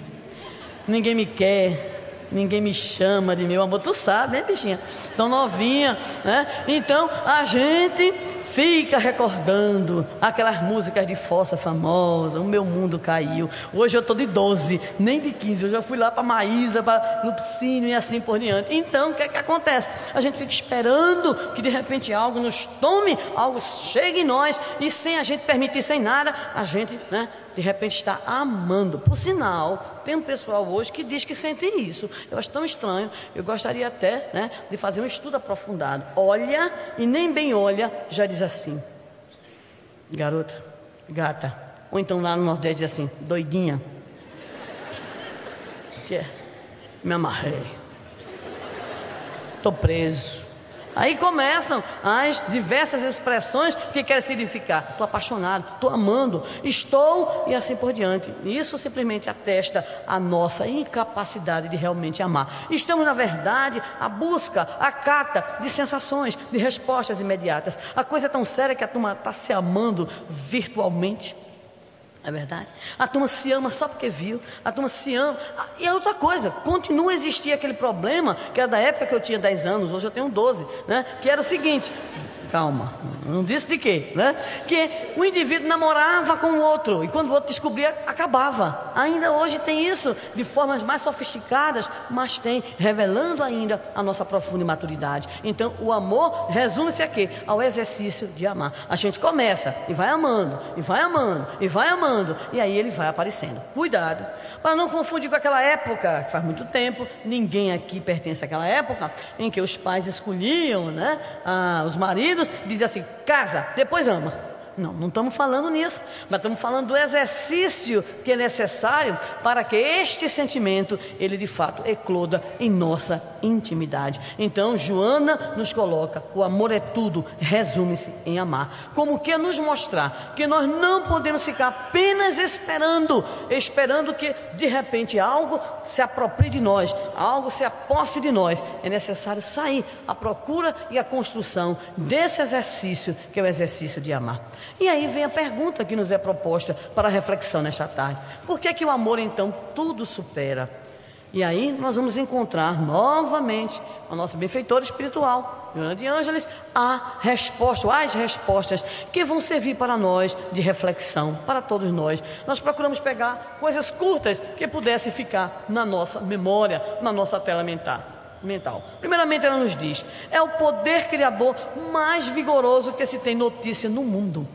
Ninguém me quer, ninguém me chama de meu amor. Tu sabe, né, bichinha? Tão novinha, né? Então a gente fica recordando aquelas músicas de fossa famosa. O meu mundo caiu. Hoje eu estou de 12, nem de 15. Hoje eu fui lá para Maísa, para Lupicínio e assim por diante. Então o que é que acontece? A gente fica esperando que de repente algo nos tome, algo chegue em nós, e sem a gente permitir, sem nada, a gente, de repente está amando. Por sinal, tem um pessoal hoje que diz que sente isso. Eu acho tão estranho. Eu gostaria até de fazer um estudo aprofundado. Olha, e nem bem olha, já diz assim: garota, gata. Ou então lá no Nordeste diz assim: doidinha. Que é? Me amarrei. Estou preso. Aí começam as diversas expressões que querem significar: estou apaixonado, estou amando, estou, e assim por diante. Isso simplesmente atesta a nossa incapacidade de realmente amar. Estamos, na verdade, à busca, à cata de sensações, de respostas imediatas. A coisa é tão séria que a turma está se amando virtualmente. É verdade? A turma se ama só porque viu. A turma se ama. E é outra coisa, continua a existir aquele problema que era da época que eu tinha 10 anos, hoje eu tenho 12, que era o seguinte: calma, não disse de quê, que o indivíduo namorava com o outro, e quando o outro descobria, acabava. Ainda hoje tem isso, de formas mais sofisticadas, mas tem, revelando ainda a nossa profunda imaturidade. Então o amor resume-se a quê? Ao exercício de amar. A gente começa e vai amando, e vai amando, e vai amando, e aí ele vai aparecendo. Cuidado para não confundir com aquela época, que faz muito tempo, ninguém aqui pertence àquela época em que os pais escolhiam, os maridos, diziam assim: casa, depois ama. Não estamos falando nisso, mas estamos falando do exercício que é necessário para que este sentimento, ele de fato ecloda em nossa intimidade. Então Joana nos coloca: o amor é tudo, resume-se em amar. Como que nos mostrar que nós não podemos ficar apenas esperando que de repente algo se aproprie de nós, algo se aposse de nós. É necessário sair à procura e à construção desse exercício, que é o exercício de amar. E aí vem a pergunta que nos é proposta para a reflexão nesta tarde: por que o amor então tudo supera? E aí nós vamos encontrar novamente a nossa benfeitora espiritual, Joana de Ângeles, as respostas que vão servir para nós de reflexão, para todos nós. Nós procuramos pegar coisas curtas que pudessem ficar na nossa memória, na nossa tela mental. Primeiramente, ela nos diz: é o poder criador mais vigoroso que se tem notícia no mundo,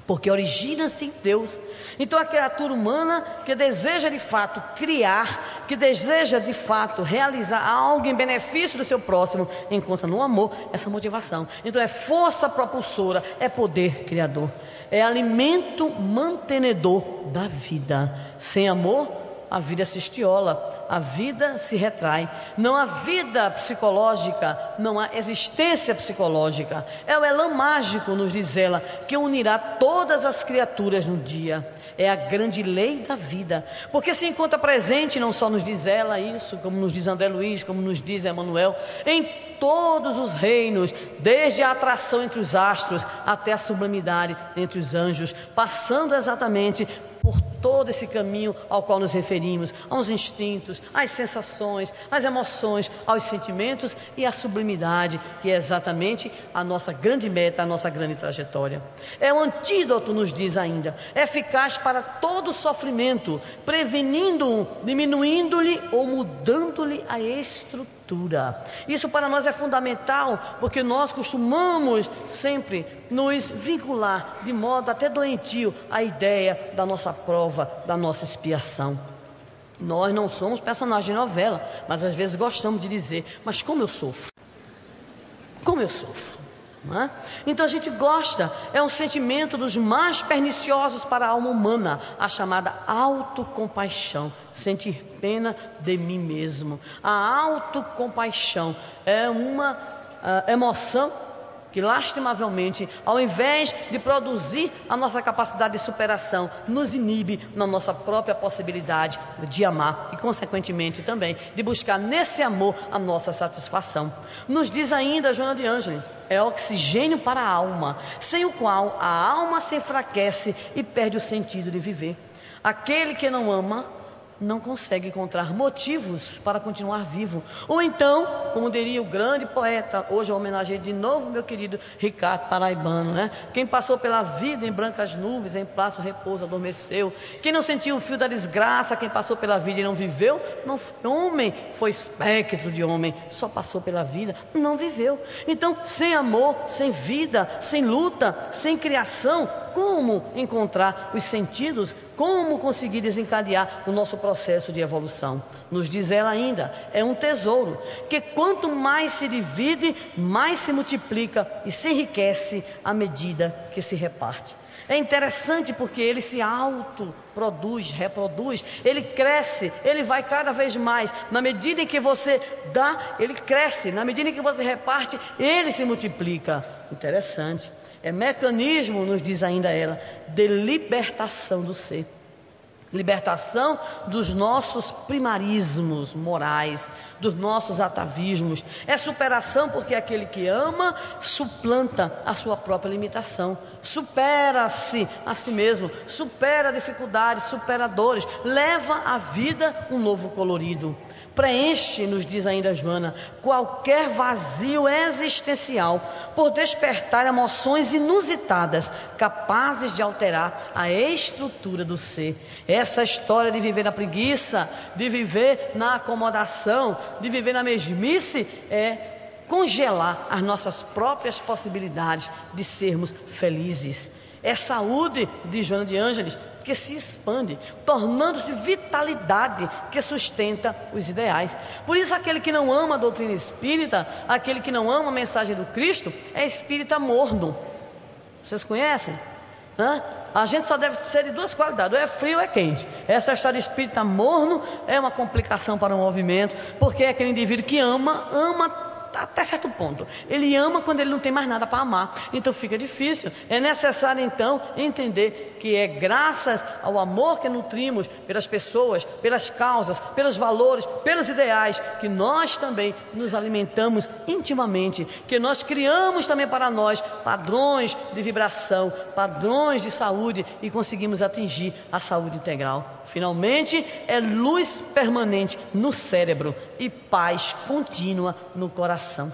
porque origina-se em Deus. Então a criatura humana que deseja de fato criar, que deseja de fato realizar algo em benefício do seu próximo, encontra no amor essa motivação. Então é força propulsora, é poder criador, é alimento mantenedor da vida. Sem amor, a vida se estiola, a vida se retrai. Não há vida psicológica, não há existência psicológica. É o elan mágico, nos diz ela, que unirá todas as criaturas no dia. É a grande lei da vida, porque se encontra presente, não só nos diz ela isso, como nos diz André Luiz, como nos diz Emmanuel, em todos os reinos, desde a atração entre os astros até a sublimidade entre os anjos, passando exatamente por todo esse caminho ao qual nos referimos, aos instintos, às sensações, às emoções, aos sentimentos e à sublimidade, que é exatamente a nossa grande meta, a nossa grande trajetória. É o antídoto, nos diz ainda, eficaz para todo sofrimento, prevenindo-o, diminuindo-lhe ou mudando-lhe a estrutura. Isso para nós é fundamental, porque nós costumamos sempre nos vincular de modo até doentio à ideia da nossa prova, da nossa expiação. Nós não somos personagens de novela, mas às vezes gostamos de dizer, mas como eu sofro? Como eu sofro? Não é? Então a gente gosta, é um sentimento dos mais perniciosos para a alma humana, a chamada autocompaixão, sentir pena de mim mesmo. A autocompaixão é uma emoção que lastimavelmente, ao invés de produzir a nossa capacidade de superação, nos inibe na nossa própria possibilidade de amar e, consequentemente, também de buscar nesse amor a nossa satisfação. Nos diz ainda Joana de Ângeles, é oxigênio para a alma, sem o qual a alma se enfraquece e perde o sentido de viver. Aquele que não ama não consegue encontrar motivos para continuar vivo. Ou então, como diria o grande poeta, hoje eu homenageei de novo meu querido Ricardo Paraibano, né? Quem passou pela vida em brancas nuvens, em plácido repouso adormeceu. Quem não sentiu o fio da desgraça, quem passou pela vida e não viveu, não foi homem, foi espectro de homem, só passou pela vida, não viveu. Então, sem amor, sem vida, sem luta, sem criação, como encontrar os sentidos? Como conseguir desencadear o nosso processo de evolução? Nos diz ela ainda, é um tesouro, que quanto mais se divide, mais se multiplica e se enriquece à medida que se reparte. É interessante porque ele se autoproduz, reproduz, ele cresce, ele vai cada vez mais. Na medida em que você dá, ele cresce. Na medida em que você reparte, ele se multiplica. Interessante. É mecanismo, nos diz ainda ela, de libertação do ser. Libertação dos nossos primarismos morais, dos nossos atavismos. É superação porque aquele que ama suplanta a sua própria limitação. Supera-se a si mesmo, supera dificuldades, supera dores, leva à vida um novo colorido. Preenche, nos diz ainda Joana, qualquer vazio existencial por despertar emoções inusitadas, capazes de alterar a estrutura do ser. Essa história de viver na preguiça, de viver na acomodação, de viver na mesmice, é congelar as nossas próprias possibilidades de sermos felizes. É saúde, diz Joana de Ângeles, que se expande, tornando-se vitalidade que sustenta os ideais. Por isso, aquele que não ama a doutrina espírita, aquele que não ama a mensagem do Cristo, é espírita morno. Vocês conhecem? A gente só deve ser de duas qualidades, ou é frio ou é quente. Essa história de espírita morno é uma complicação para o movimento, porque é aquele indivíduo que ama até certo ponto. Ele ama quando ele não tem mais nada para amar. Então fica difícil. É necessário então entender que é graças ao amor que nutrimos pelas pessoas, pelas causas, pelos valores, pelos ideais, que nós também nos alimentamos intimamente, que nós criamos também para nós padrões de vibração, padrões de saúde e conseguimos atingir a saúde integral. Finalmente, é luz permanente no cérebro e paz contínua no coração.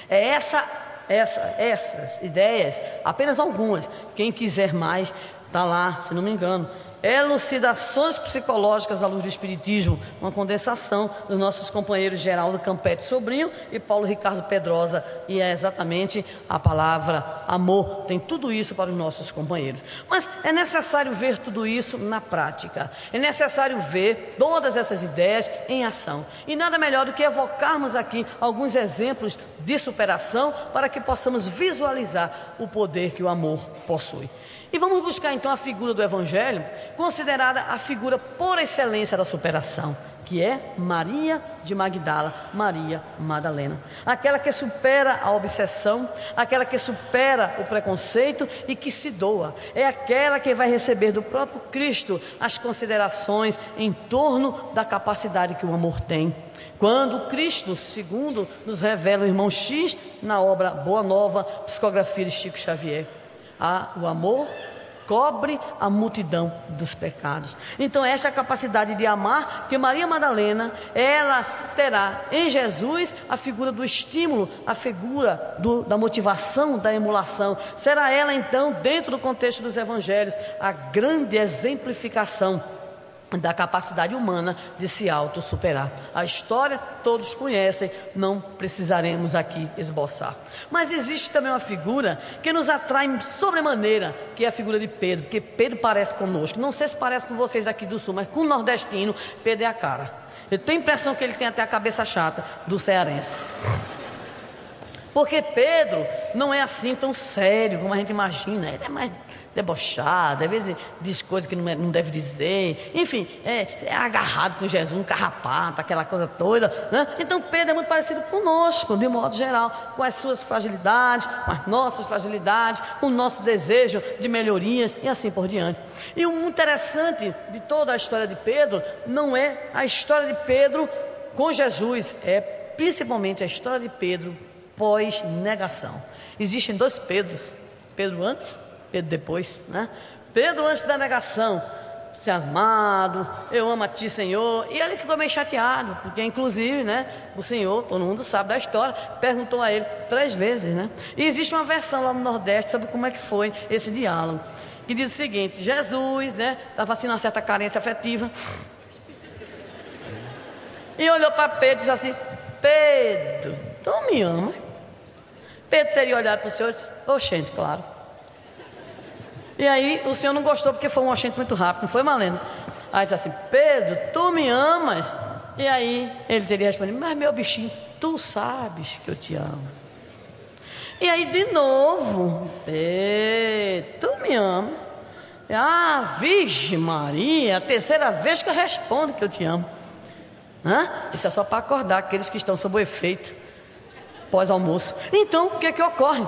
É essas ideias, apenas algumas. Quem quiser mais, está lá, se não me engano. Elucidações psicológicas à luz do Espiritismo, uma condensação dos nossos companheiros Geraldo Campete Sobrinho e Paulo Ricardo Pedrosa, e é exatamente a palavra amor, tem tudo isso para os nossos companheiros. Mas é necessário ver tudo isso na prática, é necessário ver todas essas ideias em ação, e nada melhor do que evocarmos aqui alguns exemplos de superação para que possamos visualizar o poder que o amor possui. E vamos buscar então a figura do Evangelho considerada a figura por excelência da superação, que é Maria de Magdala, Maria Madalena. Aquela que supera a obsessão, aquela que supera o preconceito e que se doa. É aquela que vai receber do próprio Cristo as considerações em torno da capacidade que o amor tem. Quando Cristo, segundo nos revela o irmão X na obra Boa Nova, psicografia de Chico Xavier, o amor cobre a multidão dos pecados. Então esta é a capacidade de amar que Maria Madalena, ela terá em Jesus a figura do estímulo, a figura da motivação, da emulação. Será ela então, dentro do contexto dos evangelhos, a grande exemplificação da capacidade humana de se auto-superar. A história todos conhecem, não precisaremos aqui esboçar. Mas existe também uma figura que nos atrai sobremaneira, que é a figura de Pedro, porque Pedro parece conosco. Não sei se parece com vocês aqui do Sul, mas com o nordestino, Pedro é a cara. Eu tenho a impressão que ele tem até a cabeça chata do cearense. Porque Pedro não é assim tão sério como a gente imagina. Ele é mais debochado, às vezes diz coisas que não deve dizer. Enfim, é agarrado com Jesus, um carrapato, aquela coisa toda, né? Então Pedro é muito parecido conosco, de modo geral, com as suas fragilidades, com as nossas fragilidades, com o nosso desejo de melhorias e assim por diante. E o interessante de toda a história de Pedro não é a história de Pedro com Jesus, é principalmente a história de Pedro pós-negação. Existem dois Pedros, Pedro antes, Pedro depois, né? Pedro antes da negação, entusiasmado, eu amo a ti, Senhor, e ele ficou meio chateado, porque inclusive, né, o Senhor, todo mundo sabe da história, perguntou a ele 3 vezes, né? E existe uma versão lá no Nordeste sobre como é que foi esse diálogo, que diz o seguinte: Jesus, né, estava assim numa certa carência afetiva, e olhou para Pedro e disse assim: Pedro, tu me ama? Pedro teria olhado para o Senhor e disse: oxente, claro. E aí o Senhor não gostou porque foi um oxente muito rápido, não foi, Malena? Aí disse assim: Pedro, tu me amas? E aí ele teria respondido: mas meu bichinho, tu sabes que eu te amo. E aí de novo: Pedro, tu me amas? Virgem Maria, a 3ª vez que eu respondo que eu te amo. Isso é só para acordar aqueles que estão sob o efeito pós-almoço. Então, o que é que ocorre?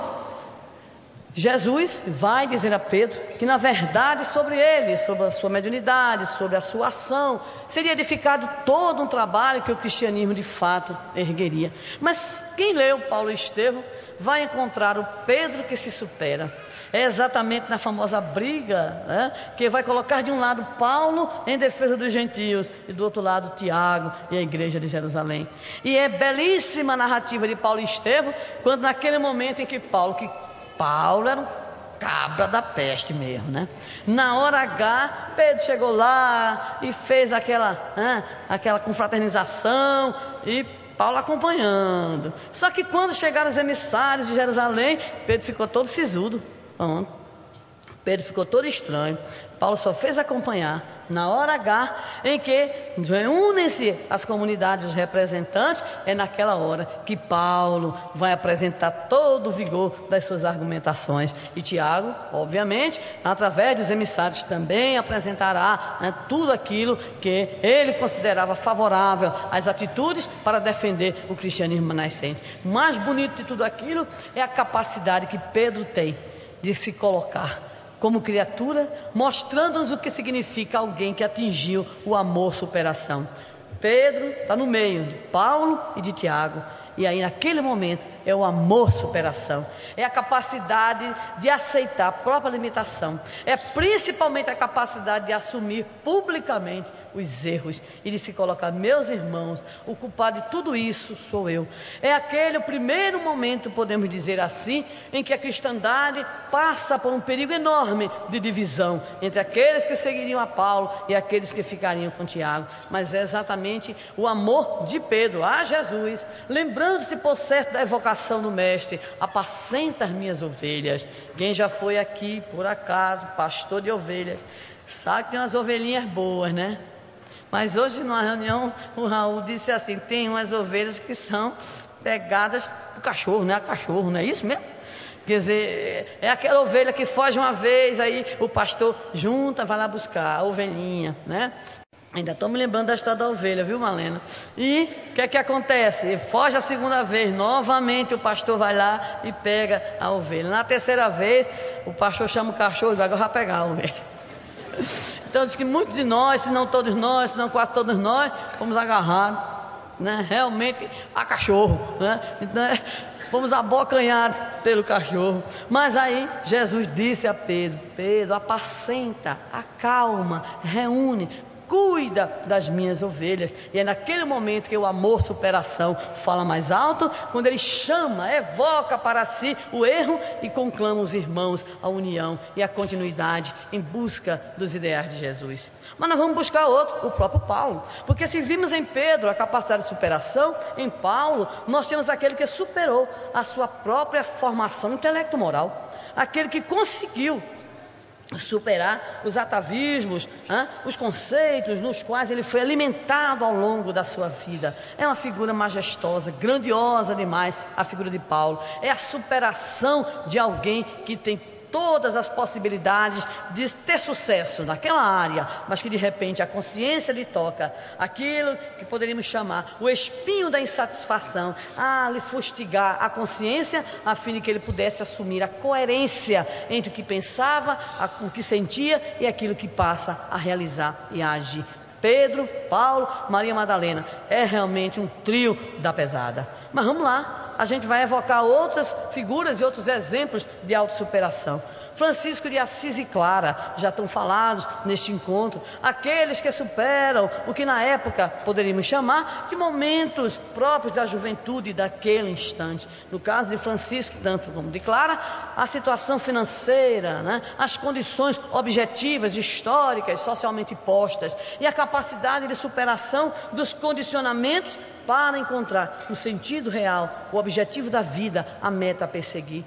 Jesus vai dizer a Pedro que na verdade sobre ele, sobre a sua mediunidade, sobre a sua ação, seria edificado todo um trabalho que o cristianismo de fato ergueria. Mas quem leu Paulo e Estevão vai encontrar o Pedro que se supera. É exatamente na famosa briga, né, que vai colocar de um lado Paulo em defesa dos gentios e do outro lado Tiago e a igreja de Jerusalém. E é belíssima a narrativa de Paulo e Estevão, quando naquele momento em que Paulo era um cabra da peste mesmo, né? Na hora H, Pedro chegou lá e fez aquela confraternização e Paulo acompanhando. Só que quando chegaram os emissários de Jerusalém, Pedro ficou todo sisudo. Pedro ficou todo estranho. Paulo só fez acompanhar na hora H em que reúnem-se as comunidades, os representantes. É naquela hora que Paulo vai apresentar todo o vigor das suas argumentações. E Tiago, obviamente, através dos emissários também apresentará, né, tudo aquilo que ele considerava favorável às atitudes para defender o cristianismo nascente. O mais bonito de tudo aquilo é a capacidade que Pedro tem de se colocar como criatura, mostrando-nos o que significa alguém que atingiu o amor superação. Pedro está no meio de Paulo e de Tiago. E aí naquele momento é o amor superação, é a capacidade de aceitar a própria limitação, é principalmente a capacidade de assumir publicamente os erros e de se colocar: meus irmãos, o culpado de tudo isso sou eu. É aquele o primeiro momento, podemos dizer assim, em que a cristandade passa por um perigo enorme de divisão entre aqueles que seguiriam a Paulo e aqueles que ficariam com Tiago. Mas é exatamente o amor de Pedro a Jesus, lembrando-se por certo da evocação do mestre: apacenta as minhas ovelhas. Quem já foi aqui por acaso pastor de ovelhas sabe que tem umas ovelhinhas boas, né? Mas hoje numa reunião o Raul disse assim: tem umas ovelhas que são pegadas do cachorro, né? A cachorro, não é isso mesmo? Quer dizer, é aquela ovelha que foge uma vez, aí o pastor junta, vai lá buscar a ovelhinha, né? Ainda estou me lembrando da história da ovelha, viu, Malena? E o que é que acontece? Ele foge a segunda vez, novamente o pastor vai lá e pega a ovelha. Na terceira vez, o pastor chama o cachorro e vai agora pegar a ovelha. Então diz que muitos de nós, se não todos nós, se não quase todos nós, fomos agarrados, né? Realmente a cachorro, né? Então, fomos abocanhados pelo cachorro. Mas aí Jesus disse a Pedro: Pedro, apacenta, acalma, reúne, cuida das minhas ovelhas. E é naquele momento que o amor superação fala mais alto, quando ele chama, evoca para si o erro e conclama os irmãos a união e a continuidade em busca dos ideais de Jesus. Mas nós vamos buscar outro, o próprio Paulo, porque se vimos em Pedro a capacidade de superação, em Paulo nós temos aquele que superou a sua própria formação intelecto-moral, aquele que conseguiu superar os atavismos, os conceitos nos quais ele foi alimentado ao longo da sua vida. É uma figura majestosa, grandiosa demais a figura de Paulo. É a superação de alguém que tem todas as possibilidades de ter sucesso naquela área, mas que de repente a consciência lhe toca aquilo que poderíamos chamar o espinho da insatisfação, a lhe fustigar a consciência, a fim de que ele pudesse assumir a coerência entre o que pensava, o que sentia e aquilo que passa a realizar e a agir. Pedro, Paulo, Maria Madalena, é realmente um trio da pesada. Mas vamos lá, a gente vai evocar outras figuras e outros exemplos de autossuperação. Francisco de Assis e Clara já estão falados neste encontro, aqueles que superam o que na época poderíamos chamar de momentos próprios da juventude daquele instante. No caso de Francisco, tanto como de Clara, a situação financeira, né? As condições objetivas, históricas, socialmente postas e a capacidade de superação dos condicionamentos para encontrar o sentido real, o objetivo da vida, a meta a perseguir.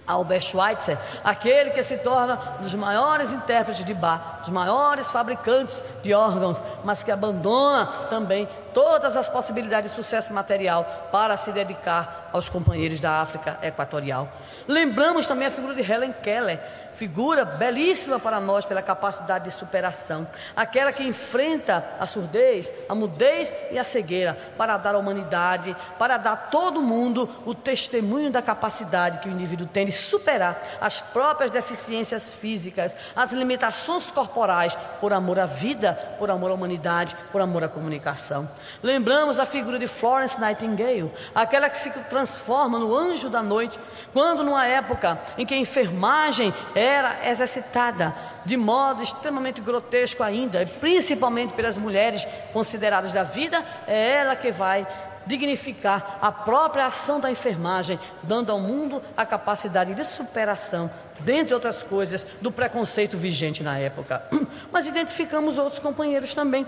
Albert Schweitzer, aquele que se torna um dos maiores intérpretes de Bach, dos maiores fabricantes de órgãos, mas que abandona também todas as possibilidades de sucesso material para se dedicar aos companheiros da África Equatorial. Lembramos também a figura de Helen Keller, figura belíssima para nós pela capacidade de superação, aquela que enfrenta a surdez, a mudez e a cegueira para dar à humanidade, para dar a todo mundo o testemunho da capacidade que o indivíduo tem de superar as próprias deficiências físicas, as limitações corporais, por amor à vida, por amor à humanidade, por amor à comunicação. Lembramos a figura de Florence Nightingale, aquela que se transforma no anjo da noite, quando numa época em que a enfermagem era exercitada de modo extremamente grotesco ainda, principalmente pelas mulheres consideradas da vida, é ela que vai dignificar a própria ação da enfermagem, dando ao mundo a capacidade de superação, dentre outras coisas, do preconceito vigente na época. Mas identificamos outros companheiros também,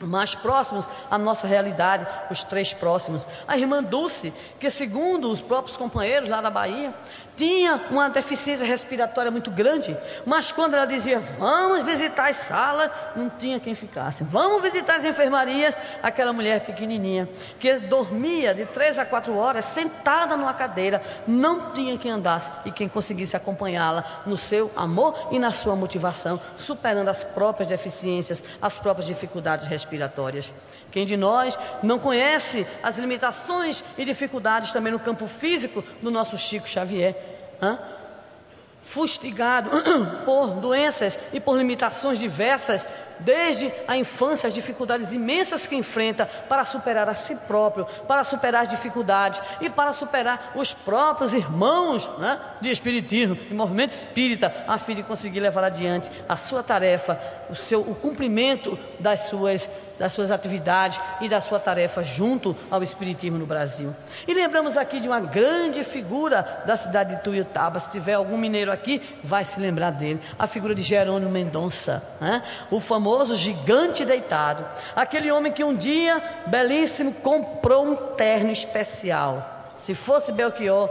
mais próximos à nossa realidade, os três próximos. A irmã Dulce, que segundo os próprios companheiros lá da Bahia, tinha uma deficiência respiratória muito grande, mas quando ela dizia, vamos visitar as salas, não tinha quem ficasse. Vamos visitar as enfermarias, aquela mulher pequenininha, que dormia de 3 a 4 horas, sentada numa cadeira, não tinha quem andasse e quem conseguisse acompanhá-la no seu amor e na sua motivação, superando as próprias deficiências, as próprias dificuldades respiratórias. Quem de nós não conhece as limitações e dificuldades também no campo físico do nosso Chico Xavier? Fustigado por doenças e por limitações diversas, desde a infância, as dificuldades imensas que enfrenta para superar a si próprio, para superar as dificuldades e para superar os próprios irmãos, de espiritismo, de movimento espírita, a fim de conseguir levar adiante a sua tarefa, o cumprimento das suas atividades e da sua tarefa junto ao espiritismo no Brasil. E lembramos aqui de uma grande figura da cidade de Tuiutaba. Se tiver algum mineiro aqui, vai se lembrar dele, a figura de Jerônimo Mendonça, o famoso gigante deitado, aquele homem que um dia, belíssimo, comprou um terno especial. Se fosse Belchior,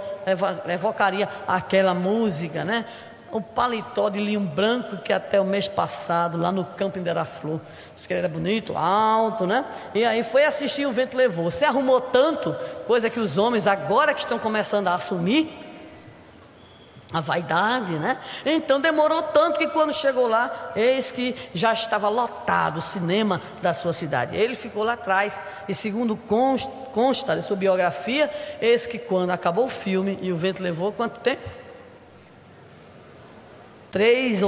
evocaria aquela música, o paletó de linho branco que até o mês passado, lá no campo em Deraflor, disse que ele era bonito, alto, né? E aí foi assistir O Vento Levou. Se arrumou tanto, coisa que os homens agora que estão começando a assumir a vaidade, né? Então demorou tanto que quando chegou lá, eis que já estava lotado o cinema da sua cidade. Ele ficou lá atrás e segundo consta de sua biografia, eis que quando acabou o filme e O Vento Levou, quanto tempo? 3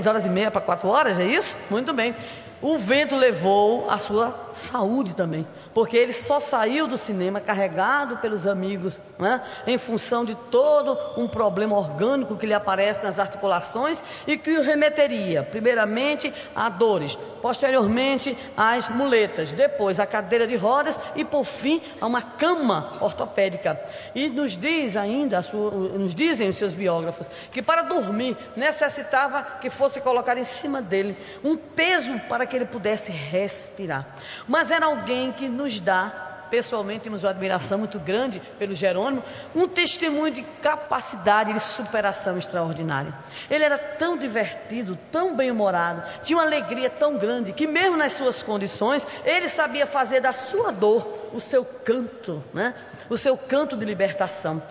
horas e meia para 4 horas, é isso? Muito bem. O vento levou a sua saúde também, porque ele só saiu do cinema carregado pelos amigos, né? Em função de todo um problema orgânico que lhe aparece nas articulações e que o remeteria primeiramente a dores, posteriormente às muletas, depois a cadeira de rodas e por fim a uma cama ortopédica. E nos dizem os seus biógrafos que para dormir necessitava que fosse colocado em cima dele um peso para que ele pudesse respirar. Mas era alguém que nos dá, pessoalmente temos uma admiração muito grande pelo Jerônimo, um testemunho de capacidade de superação extraordinária. Ele era tão divertido, tão bem-humorado, tinha uma alegria tão grande, que mesmo nas suas condições, ele sabia fazer da sua dor o seu canto, né? O seu canto de libertação.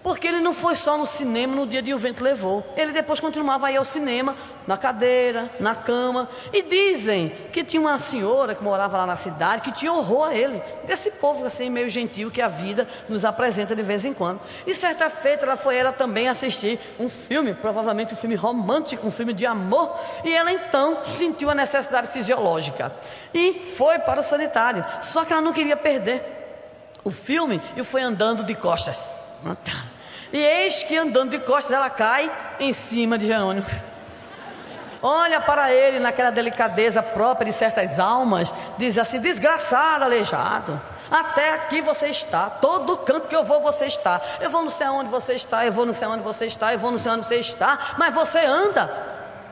Porque ele não foi só no cinema no dia de O Vento Levou. Ele depois continuava a ir ao cinema, na cadeira, na cama. E dizem que tinha uma senhora que morava lá na cidade, que tinha horror a ele. Desse povo assim meio gentil que a vida nos apresenta de vez em quando. E certa feita ela também assistir um filme, provavelmente um filme romântico, um filme de amor. E ela então sentiu a necessidade fisiológica. E foi para o sanitário. Só que ela não queria perder o filme e foi andando de costas. E eis que andando de costas ela cai em cima de Jerônimo. Olha para ele naquela delicadeza própria de certas almas, diz assim: desgraçado, aleijado, até aqui você está, todo canto que eu vou você está, eu vou não sei aonde você está, eu vou não sei aonde você está, eu vou não sei onde você está, mas você anda.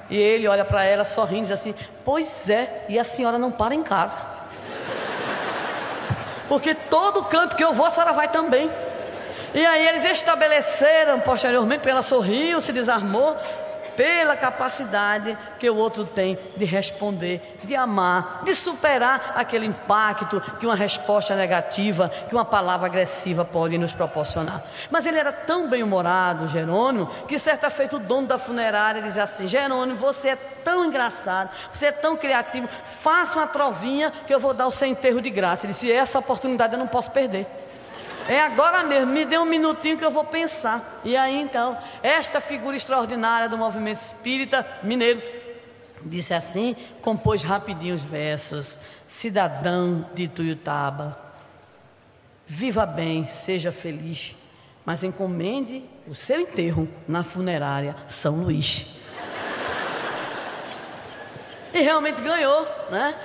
E ele olha para ela sorrindo e diz assim: pois é, e a senhora não para em casa, porque todo canto que eu vou a senhora vai também. E aí eles estabeleceram posteriormente, porque ela sorriu, se desarmou, pela capacidade que o outro tem de responder, de amar, de superar aquele impacto que uma resposta negativa, que uma palavra agressiva pode nos proporcionar. Mas ele era tão bem-humorado, Jerônimo, que certa feita o dono da funerária dizia assim: Jerônimo, você é tão engraçado, você é tão criativo, faça uma trovinha que eu vou dar o seu enterro de graça. Ele disse: essa oportunidade eu não posso perder. É agora mesmo, me dê um minutinho que eu vou pensar. E aí então, esta figura extraordinária do movimento espírita mineiro disse assim, compôs rapidinho os versos: cidadão de Tuiutaba, viva bem, seja feliz, mas encomende o seu enterro na funerária São Luís. E realmente ganhou, né?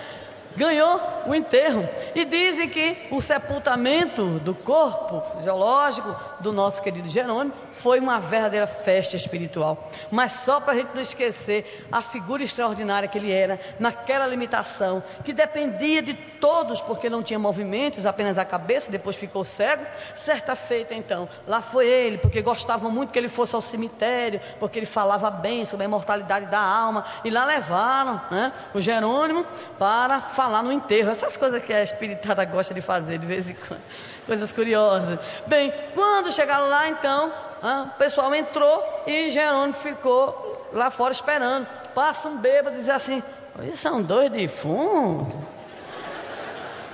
Ganhou o enterro. E dizem que o sepultamento do corpo fisiológico do nosso querido Jerônimo foi uma verdadeira festa espiritual. Mas só para a gente não esquecer a figura extraordinária que ele era, naquela limitação, que dependia de todos, porque não tinha movimentos, apenas a cabeça, depois ficou cego. Certa feita então, lá foi ele, porque gostavam muito que ele fosse ao cemitério, porque ele falava bem sobre a imortalidade da alma, e lá levaram, né, o Jerônimo para falar no enterro. Essas coisas que a espiritada gosta de fazer de vez em quando, coisas curiosas. Bem, quando chegaram lá então, o pessoal entrou e Jerônimo ficou lá fora esperando. Passa um bêbado e diz assim: eles são dois defuntos.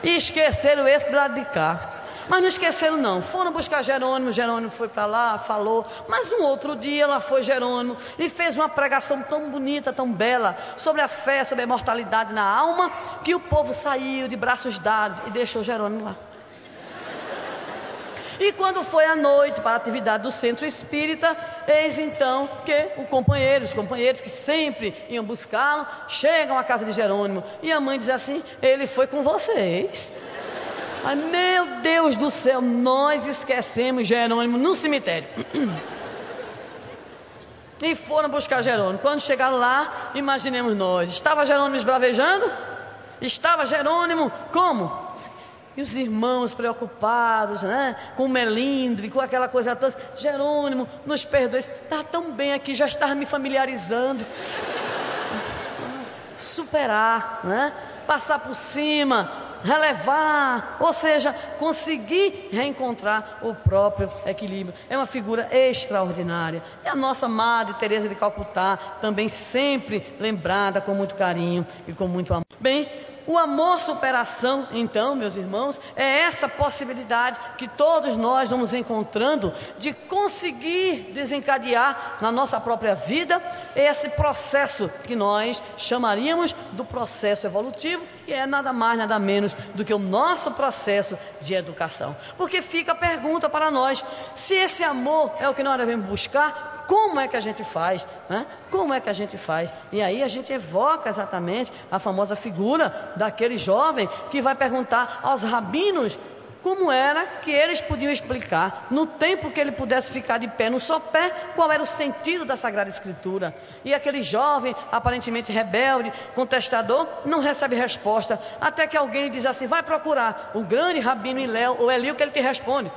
E esqueceram esse do lado de cá. Mas não esqueceram não, foram buscar Jerônimo. Jerônimo foi para lá, falou. Mas um outro dia lá foi Jerônimo e fez uma pregação tão bonita, tão bela, sobre a fé, sobre a imortalidade na alma, que o povo saiu de braços dados e deixou Jerônimo lá. E quando foi à noite para a atividade do centro espírita, eis então que os companheiros que sempre iam buscá-lo, chegam à casa de Jerônimo. E a mãe diz assim: ele foi com vocês. Ai, meu Deus do céu, nós esquecemos Jerônimo no cemitério. E foram buscar Jerônimo. Quando chegaram lá, imaginemos nós, estava Jerônimo esbravejando? Estava Jerônimo como? E os irmãos preocupados, né? Com o melindre, com aquela coisa toda. Jerônimo, nos perdoe. Estava tão bem aqui, já estava me familiarizando. Superar, né? Passar por cima, relevar, ou seja, conseguir reencontrar o próprio equilíbrio. É uma figura extraordinária. É a nossa Madre Teresa de Calcutá, também sempre lembrada com muito carinho e com muito amor. Bem, o amor superação, então, meus irmãos, é essa possibilidade que todos nós vamos encontrando de conseguir desencadear na nossa própria vida esse processo que nós chamaríamos do processo evolutivo, que é nada mais, nada menos do que o nosso processo de educação. Porque fica a pergunta para nós, se esse amor é o que nós devemos buscar, como é que a gente faz? Né? Como é que a gente faz? E aí a gente evoca exatamente a famosa figura daquele jovem que vai perguntar aos rabinos como era que eles podiam explicar, no tempo que ele pudesse ficar de pé no sopé, qual era o sentido da Sagrada Escritura. E aquele jovem, aparentemente rebelde, contestador, não recebe resposta, até que alguém lhe diz assim, vai procurar o grande rabino Hillel ou Eliu, que ele te responde.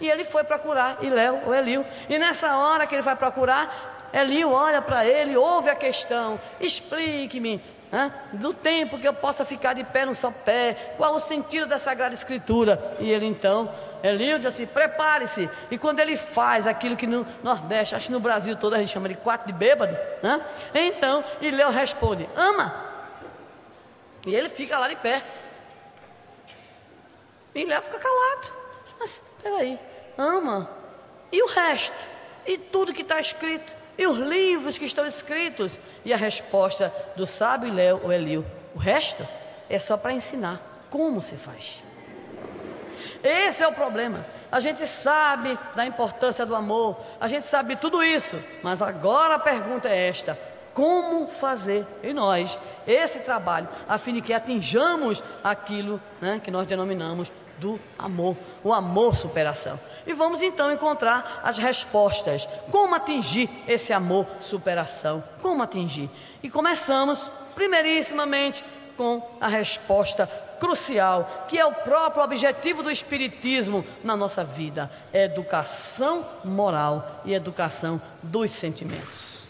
E ele foi procurar Hillel ou Eliu. E nessa hora que ele vai procurar, Eliu olha para ele, ouve a questão, explique-me, do tempo que eu possa ficar de pé no sopé, qual o sentido da Sagrada Escritura. E ele então, Eliu diz assim, prepare-se. E quando ele faz aquilo que no Nordeste, acho que no Brasil todo a gente chama de quarto de bêbado, então Hillel responde, ama. E ele fica lá de pé. E Hillel fica calado. Mas, peraí, ama? E o resto? E tudo que está escrito? E os livros que estão escritos? E a resposta do sábio Hillel ou Eliu, o resto é só para ensinar como se faz. Esse é o problema. A gente sabe da importância do amor, a gente sabe tudo isso, mas agora a pergunta é esta: como fazer em nós esse trabalho, a fim de que atinjamos aquilo, que nós denominamos do amor, o amor superação. E vamos então encontrar as respostas. Como atingir esse amor superação? Como atingir? E começamos, primeirissimamente, com a resposta crucial, que é o próprio objetivo do Espiritismo na nossa vida: educação moral e educação dos sentimentos.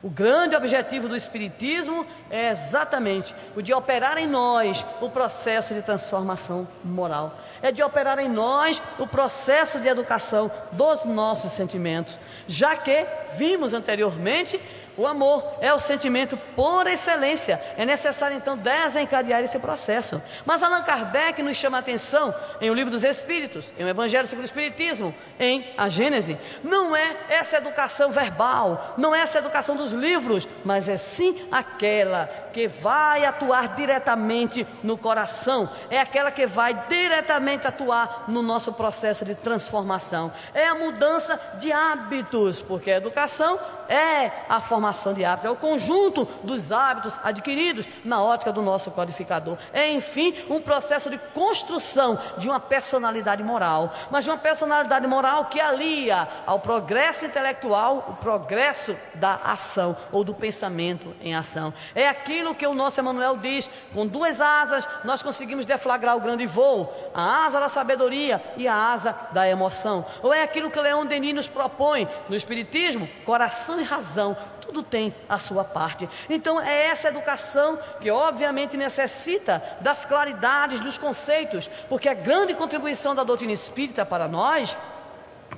O grande objetivo do Espiritismo é exatamente o de operar em nós o processo de transformação moral. É de operar em nós o processo de educação dos nossos sentimentos. Já que vimos anteriormente, o amor é o sentimento por excelência. É necessário então desencadear esse processo. Mas Allan Kardec nos chama a atenção em O Livro dos Espíritos, em O Evangelho segundo o Espiritismo, em A Gênese. Não é essa educação verbal, não é essa educação dos livros, mas é sim aquela que vai atuar diretamente no coração. É aquela que vai diretamente atuar no nosso processo de transformação. É a mudança de hábitos, porque a educação é a formação de hábitos, é o conjunto dos hábitos adquiridos na ótica do nosso codificador. É, enfim, um processo de construção de uma personalidade moral, mas de uma personalidade moral que alia ao progresso intelectual o progresso da ação ou do pensamento em ação. É aquilo que o nosso Emmanuel diz: com duas asas nós conseguimos deflagrar o grande voo, a asa da sabedoria e a asa da emoção. Ou é aquilo que Leon Denis nos propõe no Espiritismo: coração e razão, tudo tem a sua parte. Então é essa educação que obviamente necessita das claridades dos conceitos, porque a grande contribuição da doutrina espírita para nós,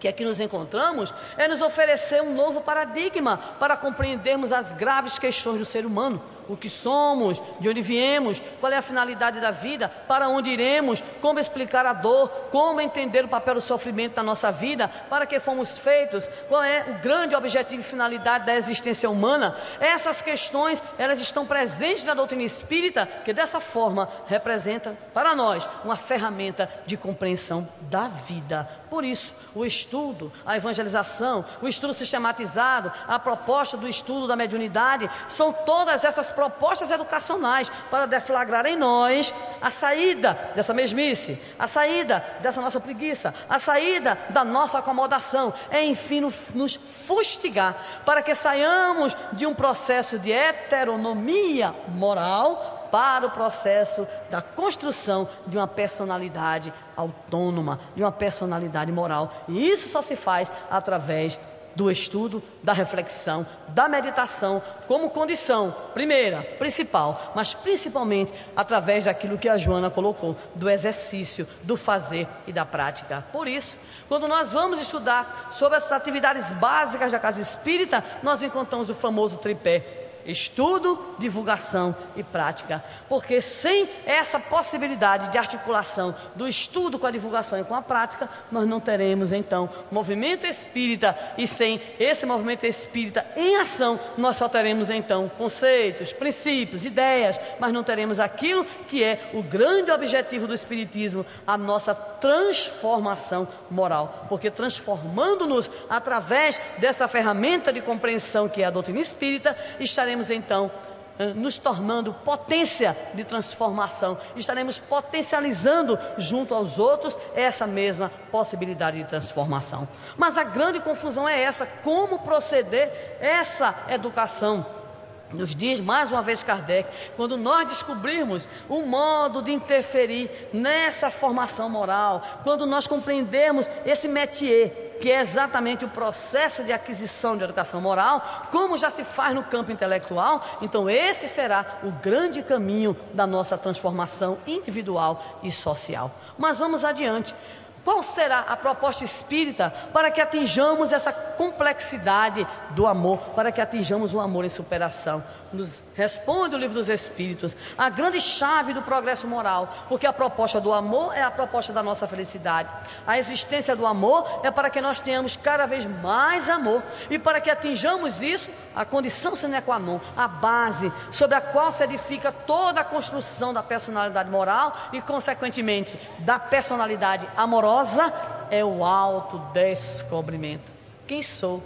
que aqui nos encontramos, é nos oferecer um novo paradigma para compreendermos as graves questões do ser humano. O que somos, de onde viemos, qual é a finalidade da vida, para onde iremos, como explicar a dor, como entender o papel do sofrimento na nossa vida, para que fomos feitos, qual é o grande objetivo e finalidade da existência humana. Essas questões, elas estão presentes na doutrina espírita, que dessa forma representa para nós uma ferramenta de compreensão da vida. Por isso, o estudo, a evangelização, o estudo sistematizado, a proposta do estudo da mediunidade, são todas essas propostas educacionais para deflagrar em nós a saída dessa mesmice, a saída dessa nossa preguiça, a saída da nossa acomodação, enfim, nos fustigar para que saiamos de um processo de heteronomia moral para o processo da construção de uma personalidade autônoma, de uma personalidade moral. E isso só se faz através do estudo, da reflexão, da meditação, como condição primeira, principal, mas principalmente através daquilo que a Joana colocou, do exercício, do fazer e da prática. Por isso, quando nós vamos estudar sobre essas atividades básicas da casa espírita, nós encontramos o famoso tripé: estudo, divulgação e prática. Porque sem essa possibilidade de articulação do estudo com a divulgação e com a prática, nós não teremos então movimento espírita, e sem esse movimento espírita em ação, nós só teremos então conceitos, princípios, ideias, mas não teremos aquilo que é o grande objetivo do espiritismo, a nossa transformação moral. Porque transformando-nos através dessa ferramenta de compreensão que é a doutrina espírita, estaremos então nos tornando potência de transformação, estaremos potencializando junto aos outros essa mesma possibilidade de transformação. Mas a grande confusão é essa: como proceder essa educação? Nos diz mais uma vez Kardec, quando nós descobrirmos um modo de interferir nessa formação moral, quando nós compreendermos esse métier, que é exatamente o processo de aquisição de educação moral, como já se faz no campo intelectual, então esse será o grande caminho da nossa transformação individual e social. Mas vamos adiante. Qual será a proposta espírita para que atinjamos essa complexidade do amor, para que atinjamos o amor em superação? Nos responde o Livro dos Espíritos, a grande chave do progresso moral, porque a proposta do amor é a proposta da nossa felicidade. A existência do amor é para que nós tenhamos cada vez mais amor, e para que atinjamos isso, a condição sine qua non, a base sobre a qual se edifica toda a construção da personalidade moral e, consequentemente, da personalidade amorosa, é o autodescobrimento. Quem sou?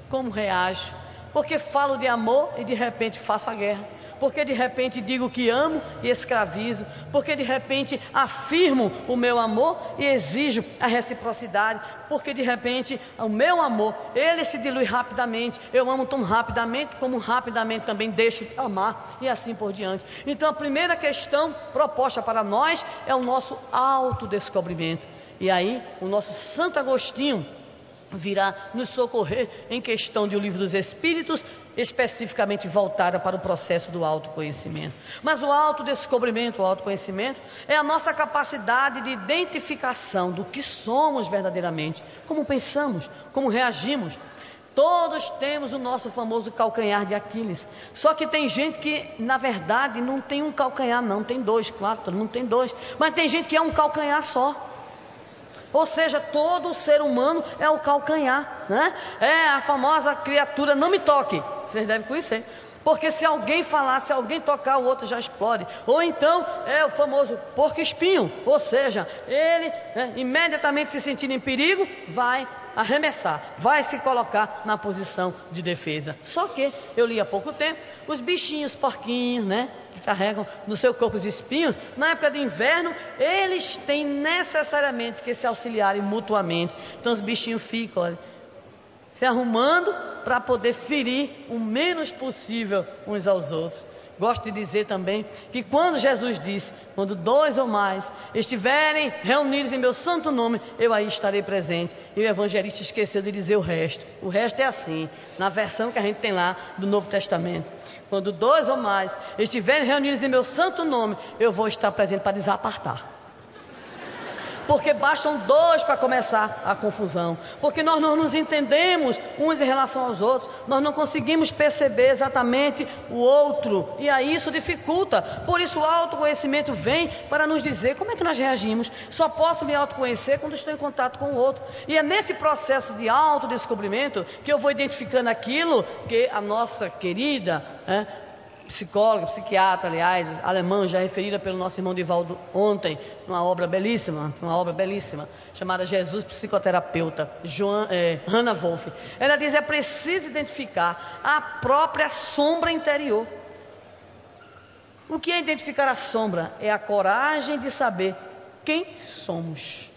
Como reajo? Porque falo de amor e de repente faço a guerra. Porque de repente digo que amo e escravizo. Porque de repente afirmo o meu amor e exijo a reciprocidade. Porque de repente o meu amor, ele se dilui rapidamente. Eu amo tão rapidamente como rapidamente também deixo de amar, e assim por diante. Então a primeira questão proposta para nós é o nosso autodescobrimento. E aí o nosso Santo Agostinho virá nos socorrer em questão de O Livro dos Espíritos, especificamente voltada para o processo do autoconhecimento. Mas o autodescobrimento, o autoconhecimento, é a nossa capacidade de identificação do que somos verdadeiramente, como pensamos, como reagimos. Todos temos o nosso famoso calcanhar de Aquiles. Só que tem gente que, na verdade, não tem um calcanhar não, tem dois, claro, todo mundo tem dois. Mas tem gente que é um calcanhar só. Ou seja, todo ser humano é o calcanhar, né? É a famosa criatura não me toque, vocês devem conhecer. Porque se alguém falar, se alguém tocar, o outro já explode. Ou então é o famoso porco espinho, ou seja, ele imediatamente se sentindo em perigo, vai arremessar, vai se colocar na posição de defesa. Só que, eu li há pouco tempo, os bichinhos porquinhos, né, que carregam no seu corpo os espinhos, na época de inverno, eles têm necessariamente que se auxiliarem mutuamente. Então os bichinhos ficam, olha, se arrumando para poder ferir o menos possível uns aos outros. Gosto de dizer também que quando Jesus disse, quando 2 ou mais estiverem reunidos em meu santo nome, eu aí estarei presente. E o evangelista esqueceu de dizer o resto. O resto é assim, na versão que a gente tem lá do Novo Testamento. Quando 2 ou mais estiverem reunidos em meu santo nome, eu vou estar presente para desapartar. Porque bastam 2 para começar a confusão. Porque nós não nos entendemos uns em relação aos outros. Nós não conseguimos perceber exatamente o outro. E aí isso dificulta. Por isso o autoconhecimento vem para nos dizer como é que nós reagimos. Só posso me autoconhecer quando estou em contato com o outro. E é nesse processo de autodescobrimento que eu vou identificando aquilo que a nossa querida psicóloga, psiquiatra, aliás, alemã, já referida pelo nosso irmão Divaldo ontem, uma obra belíssima, chamada Jesus Psicoterapeuta, Hannah Wolff. Ela diz, é preciso identificar a própria sombra interior. O que é identificar a sombra? É a coragem de saber quem somos.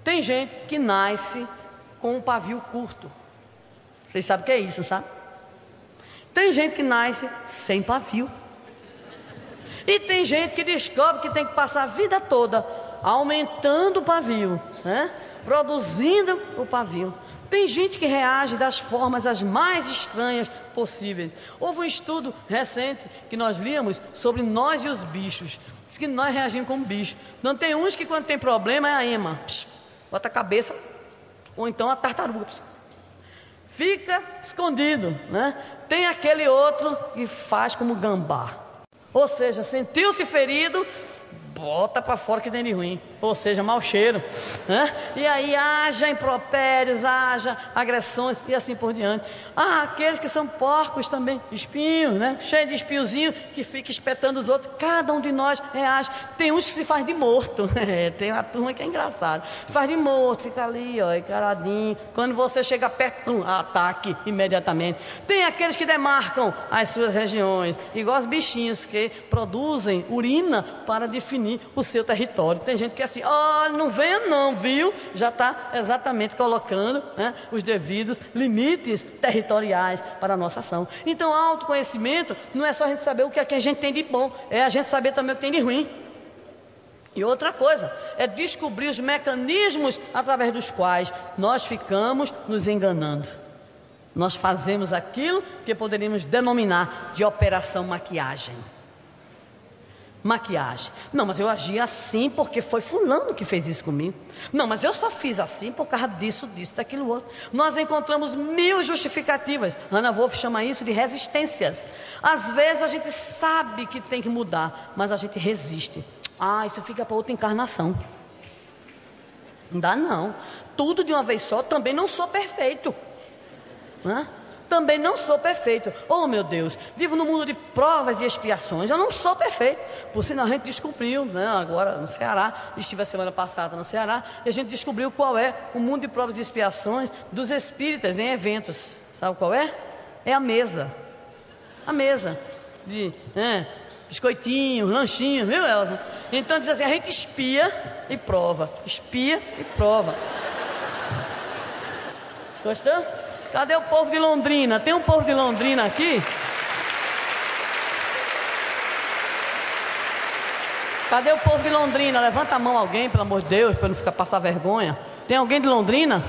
Tem gente que nasce com um pavio curto. Vocês sabem o que é isso, não sabe? Tem gente que nasce sem pavio. E tem gente que descobre que tem que passar a vida toda aumentando o pavio, né? Produzindo o pavio. Tem gente que reage das formas as mais estranhas possíveis. Houve um estudo recente que nós líamos sobre nós e os bichos. Diz que nós reagimos como bicho. Então tem uns que quando tem problema é a ema, bota a cabeça, ou então a tartaruga, fica escondido, né? Tem aquele outro que faz como gambá. Ou seja, sentiu-se ferido, bota para fora que tem de ruim, ou seja, mau cheiro, né? E aí haja impropérios, haja agressões e assim por diante. Aqueles que são porcos também, espinhos, né? Cheio de espinhozinho que fica espetando os outros. Cada um de nós reage. Tem uns que se faz de morto, tem uma turma que é engraçada, faz de morto, fica ali, ó, encaradinho. Quando você chega perto, ataque imediatamente. Tem aqueles que demarcam as suas regiões, igual os bichinhos que produzem urina para definir o seu território. Tem gente que é assim, não venha não, viu? Já está exatamente colocando, né, os devidos limites territoriais para a nossa ação. Então, autoconhecimento não é só a gente saber o que a gente tem de bom, é a gente saber também o que tem de ruim. E outra coisa, é descobrir os mecanismos através dos quais nós ficamos nos enganando. Nós fazemos aquilo que poderíamos denominar de operação maquiagem. Maquiagem. Não, mas eu agi assim porque foi fulano que fez isso comigo. Não, mas eu só fiz assim por causa disso, daquilo outro. Nós encontramos 1000 justificativas. Hannah Wolff chama isso de resistências. Às vezes a gente sabe que tem que mudar, mas a gente resiste. Isso fica para outra encarnação. Não dá não. Tudo de uma vez só, também não sou perfeito, né? Também não sou perfeito. Oh meu Deus, vivo no mundo de provas e expiações. Eu não sou perfeito. Por sinal, a gente descobriu, né, agora no Ceará, estive a semana passada no Ceará, e a gente descobriu qual é o mundo de provas e expiações dos espíritas em eventos. Sabe qual é? É a mesa. A mesa de biscoitinhos, lanchinhos, viu, Elza? Então diz assim, a gente espia e prova. Espia e prova. Gostou? Cadê o povo de Londrina? Tem um povo de Londrina aqui? Cadê o povo de Londrina? Levanta a mão alguém, pelo amor de Deus, para não ficar passar vergonha. Tem alguém de Londrina?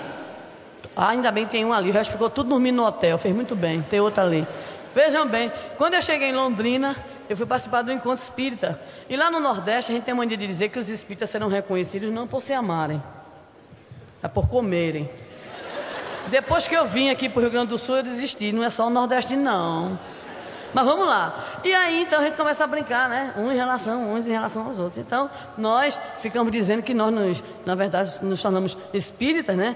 Ainda bem que tem um ali. O resto ficou tudo dormindo no hotel. Fez muito bem. Tem outro ali. Vejam bem, quando eu cheguei em Londrina, eu fui participar do encontro espírita. E lá no Nordeste a gente tem a mania de dizer que os espíritas serão reconhecidos não por se amarem, é por comerem. Depois que eu vim aqui para o Rio Grande do Sul, eu desisti. Não é só o Nordeste, não. Mas vamos lá. E aí, então, a gente começa a brincar, né? Uns em relação aos outros. Então, nós ficamos dizendo que nós, na verdade, nos tornamos espíritas, né?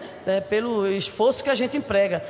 Pelo esforço que a gente emprega.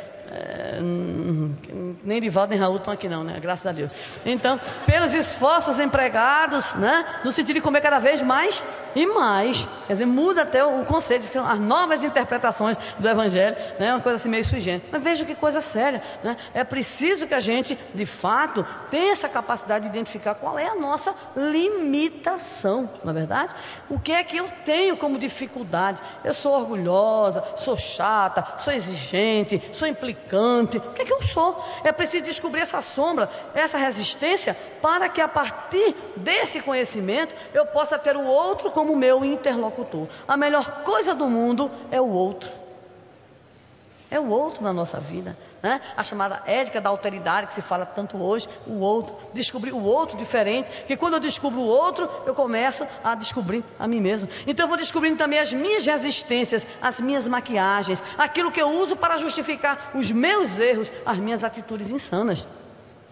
Nem Divaldo nem Raul estão aqui não, né? Graças a Deus. Então, pelos esforços empregados, né? No sentido de comer cada vez mais e mais. Quer dizer, muda até o conceito, são as novas interpretações do Evangelho, né? Uma coisa assim meio sui generis. Mas veja que coisa séria, né? É preciso que a gente, de fato, tenha essa capacidade de identificar qual é a nossa limitação, não é verdade? O que é que eu tenho como dificuldade? Eu sou orgulhosa, sou chata, sou exigente, sou implicante. O que é que eu sou? É preciso descobrir essa sombra, essa resistência, para que a partir desse conhecimento eu possa ter o outro como meu interlocutor. A melhor coisa do mundo é o outro. É o outro na nossa vida, né? A chamada ética da alteridade que se fala tanto hoje, o outro, descobrir o outro diferente, que quando eu descubro o outro, eu começo a descobrir a mim mesmo. Então eu vou descobrindo também as minhas resistências, as minhas maquiagens, aquilo que eu uso para justificar os meus erros, as minhas atitudes insanas.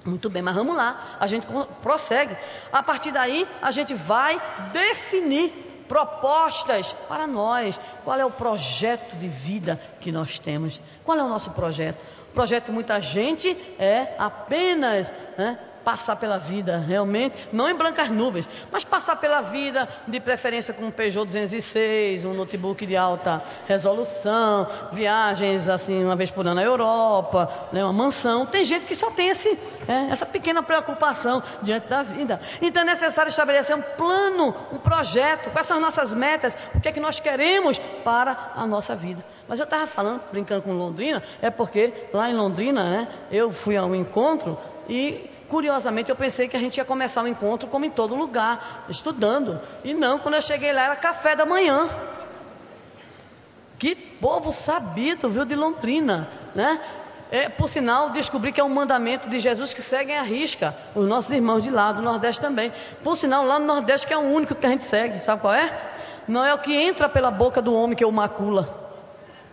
Muito bem, mas vamos lá, a gente prossegue. A partir daí, a gente vai definir propostas para nós. Qual é o projeto de vida que nós temos? Qual é o nosso projeto? O projeto de muita gente é apenas, né, passar pela vida, realmente, não em brancas nuvens, mas passar pela vida, de preferência com um Peugeot 206, um notebook de alta resolução, viagens assim uma vez por ano na Europa, né, uma mansão. Tem gente que só tem essa pequena preocupação diante da vida. Então é necessário estabelecer um plano, um projeto, quais são as nossas metas, o que é que nós queremos para a nossa vida. Mas eu estava falando, brincando com Londrina, é porque lá em Londrina, né, eu fui a um encontro e curiosamente, eu pensei que a gente ia começar o encontro como em todo lugar, estudando. E não, quando eu cheguei lá era café da manhã. Que povo sabido, viu, de Londrina, né? Por sinal, descobri que é um mandamento de Jesus que seguem à risca os nossos irmãos de lá, do Nordeste também. Por sinal, lá no Nordeste que é o único que a gente segue, sabe qual é? Não é o que entra pela boca do homem que o macula.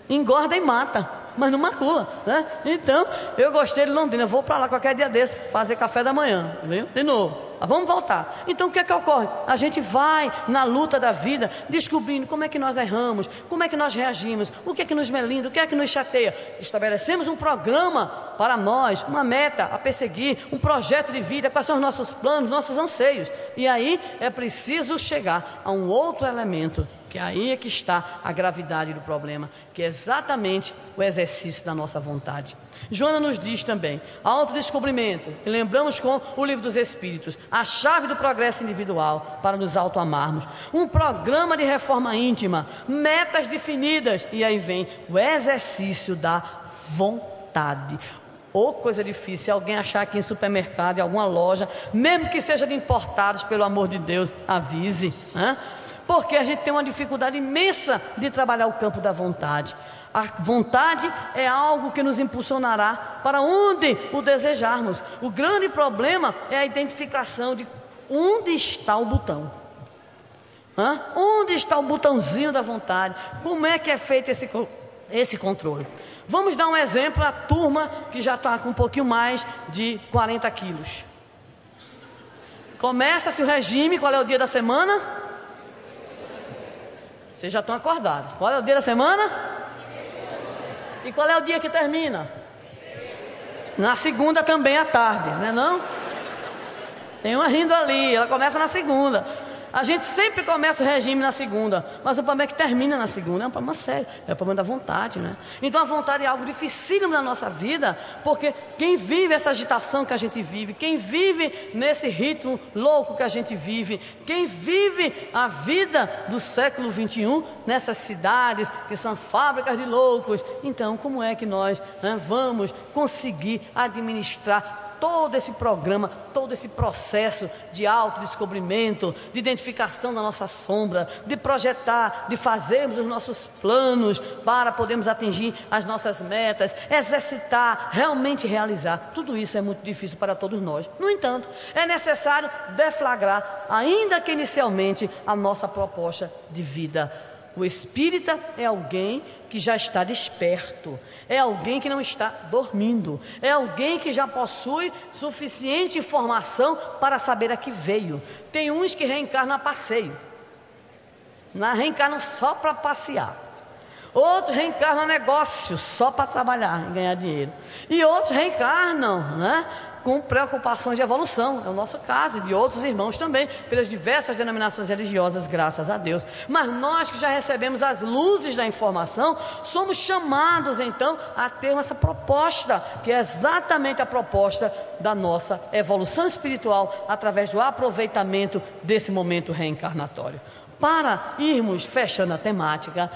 Engorda e mata, mas não macula, né? Então, eu gostei de Londrina, vou para lá qualquer dia desse, fazer café da manhã, viu? De novo. Mas vamos voltar. Então o que é que ocorre? A gente vai na luta da vida, descobrindo como é que nós erramos, como é que nós reagimos, o que é que nos melinda, o que é que nos chateia. Estabelecemos um programa para nós, uma meta a perseguir, um projeto de vida, quais são os nossos planos, nossos anseios. E aí é preciso chegar a um outro elemento, que aí é que está a gravidade do problema, que é exatamente o exercício da nossa vontade. Joana nos diz também, autodescobrimento, e lembramos com o Livro dos Espíritos, a chave do progresso individual para nos autoamarmos, um programa de reforma íntima, metas definidas, e aí vem o exercício da vontade. Ou coisa difícil, alguém achar aqui em supermercado, em alguma loja, mesmo que seja de importados, pelo amor de Deus, avise, né? Porque a gente tem uma dificuldade imensa de trabalhar o campo da vontade. A vontade é algo que nos impulsionará para onde o desejarmos. O grande problema é a identificação de onde está o botão. Onde está o botãozinho da vontade? Como é que é feito esse controle? Vamos dar um exemplo à turma que já está com um pouquinho mais de 40 quilos. Começa-se o regime, qual é o dia da semana? Vocês já estão acordados. Qual é o dia da semana? E qual é o dia que termina? Na segunda também à tarde, não é não? Tem uma rindo ali, ela começa na segunda. A gente sempre começa o regime na segunda, mas o problema é que termina na segunda. É um problema sério, é o problema da vontade, né? Então a vontade é algo dificílimo na nossa vida, porque quem vive essa agitação que a gente vive, quem vive nesse ritmo louco que a gente vive, quem vive a vida do século 21 nessas cidades que são fábricas de loucos, então como é que nós, né, vamos conseguir administrar todo esse programa, todo esse processo de autodescobrimento, de identificação da nossa sombra, de projetar, de fazermos os nossos planos para podermos atingir as nossas metas, exercitar, realmente realizar? Tudo isso é muito difícil para todos nós. No entanto, é necessário deflagrar, ainda que inicialmente, a nossa proposta de vida. O espírita é alguém que já está desperto, é alguém que não está dormindo, é alguém que já possui suficiente informação para saber a que veio. Tem uns que reencarnam a passeio, reencarnam só para passear. Outros reencarnam a negócio, só para trabalhar e ganhar dinheiro. E outros reencarnam, né, com preocupações de evolução. É o nosso caso e de outros irmãos também, pelas diversas denominações religiosas, graças a Deus. Mas nós que já recebemos as luzes da informação, somos chamados então a ter essa proposta, que é exatamente a proposta da nossa evolução espiritual, através do aproveitamento desse momento reencarnatório. Para irmos fechando a temática,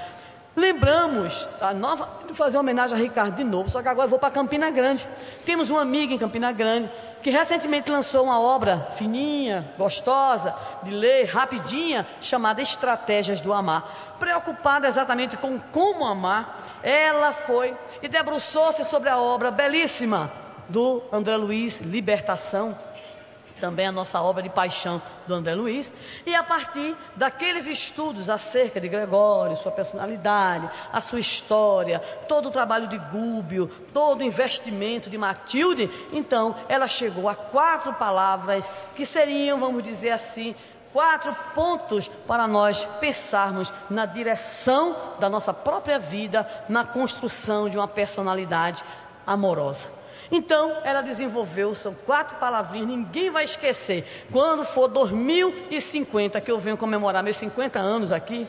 lembramos, vou fazer uma homenagem a Ricardo de novo, só que agora eu vou para Campina Grande. Temos um amigo em Campina Grande que recentemente lançou uma obra fininha, gostosa, de ler, rapidinha, chamada Estratégias do Amar. Preocupada exatamente com como amar, ela foi e debruçou-se sobre a obra belíssima do André Luiz, Libertação, também a nossa obra de paixão do André Luiz, e a partir daqueles estudos acerca de Gregório, sua personalidade, a sua história, todo o trabalho de Gúbio, todo o investimento de Matilde, então ela chegou a 4 palavras que seriam, vamos dizer assim, 4 pontos para nós pensarmos na direção da nossa própria vida, na construção de uma personalidade amorosa. Então ela desenvolveu, são 4 palavrinhas, ninguém vai esquecer. Quando for 2050, que eu venho comemorar meus 50 anos aqui,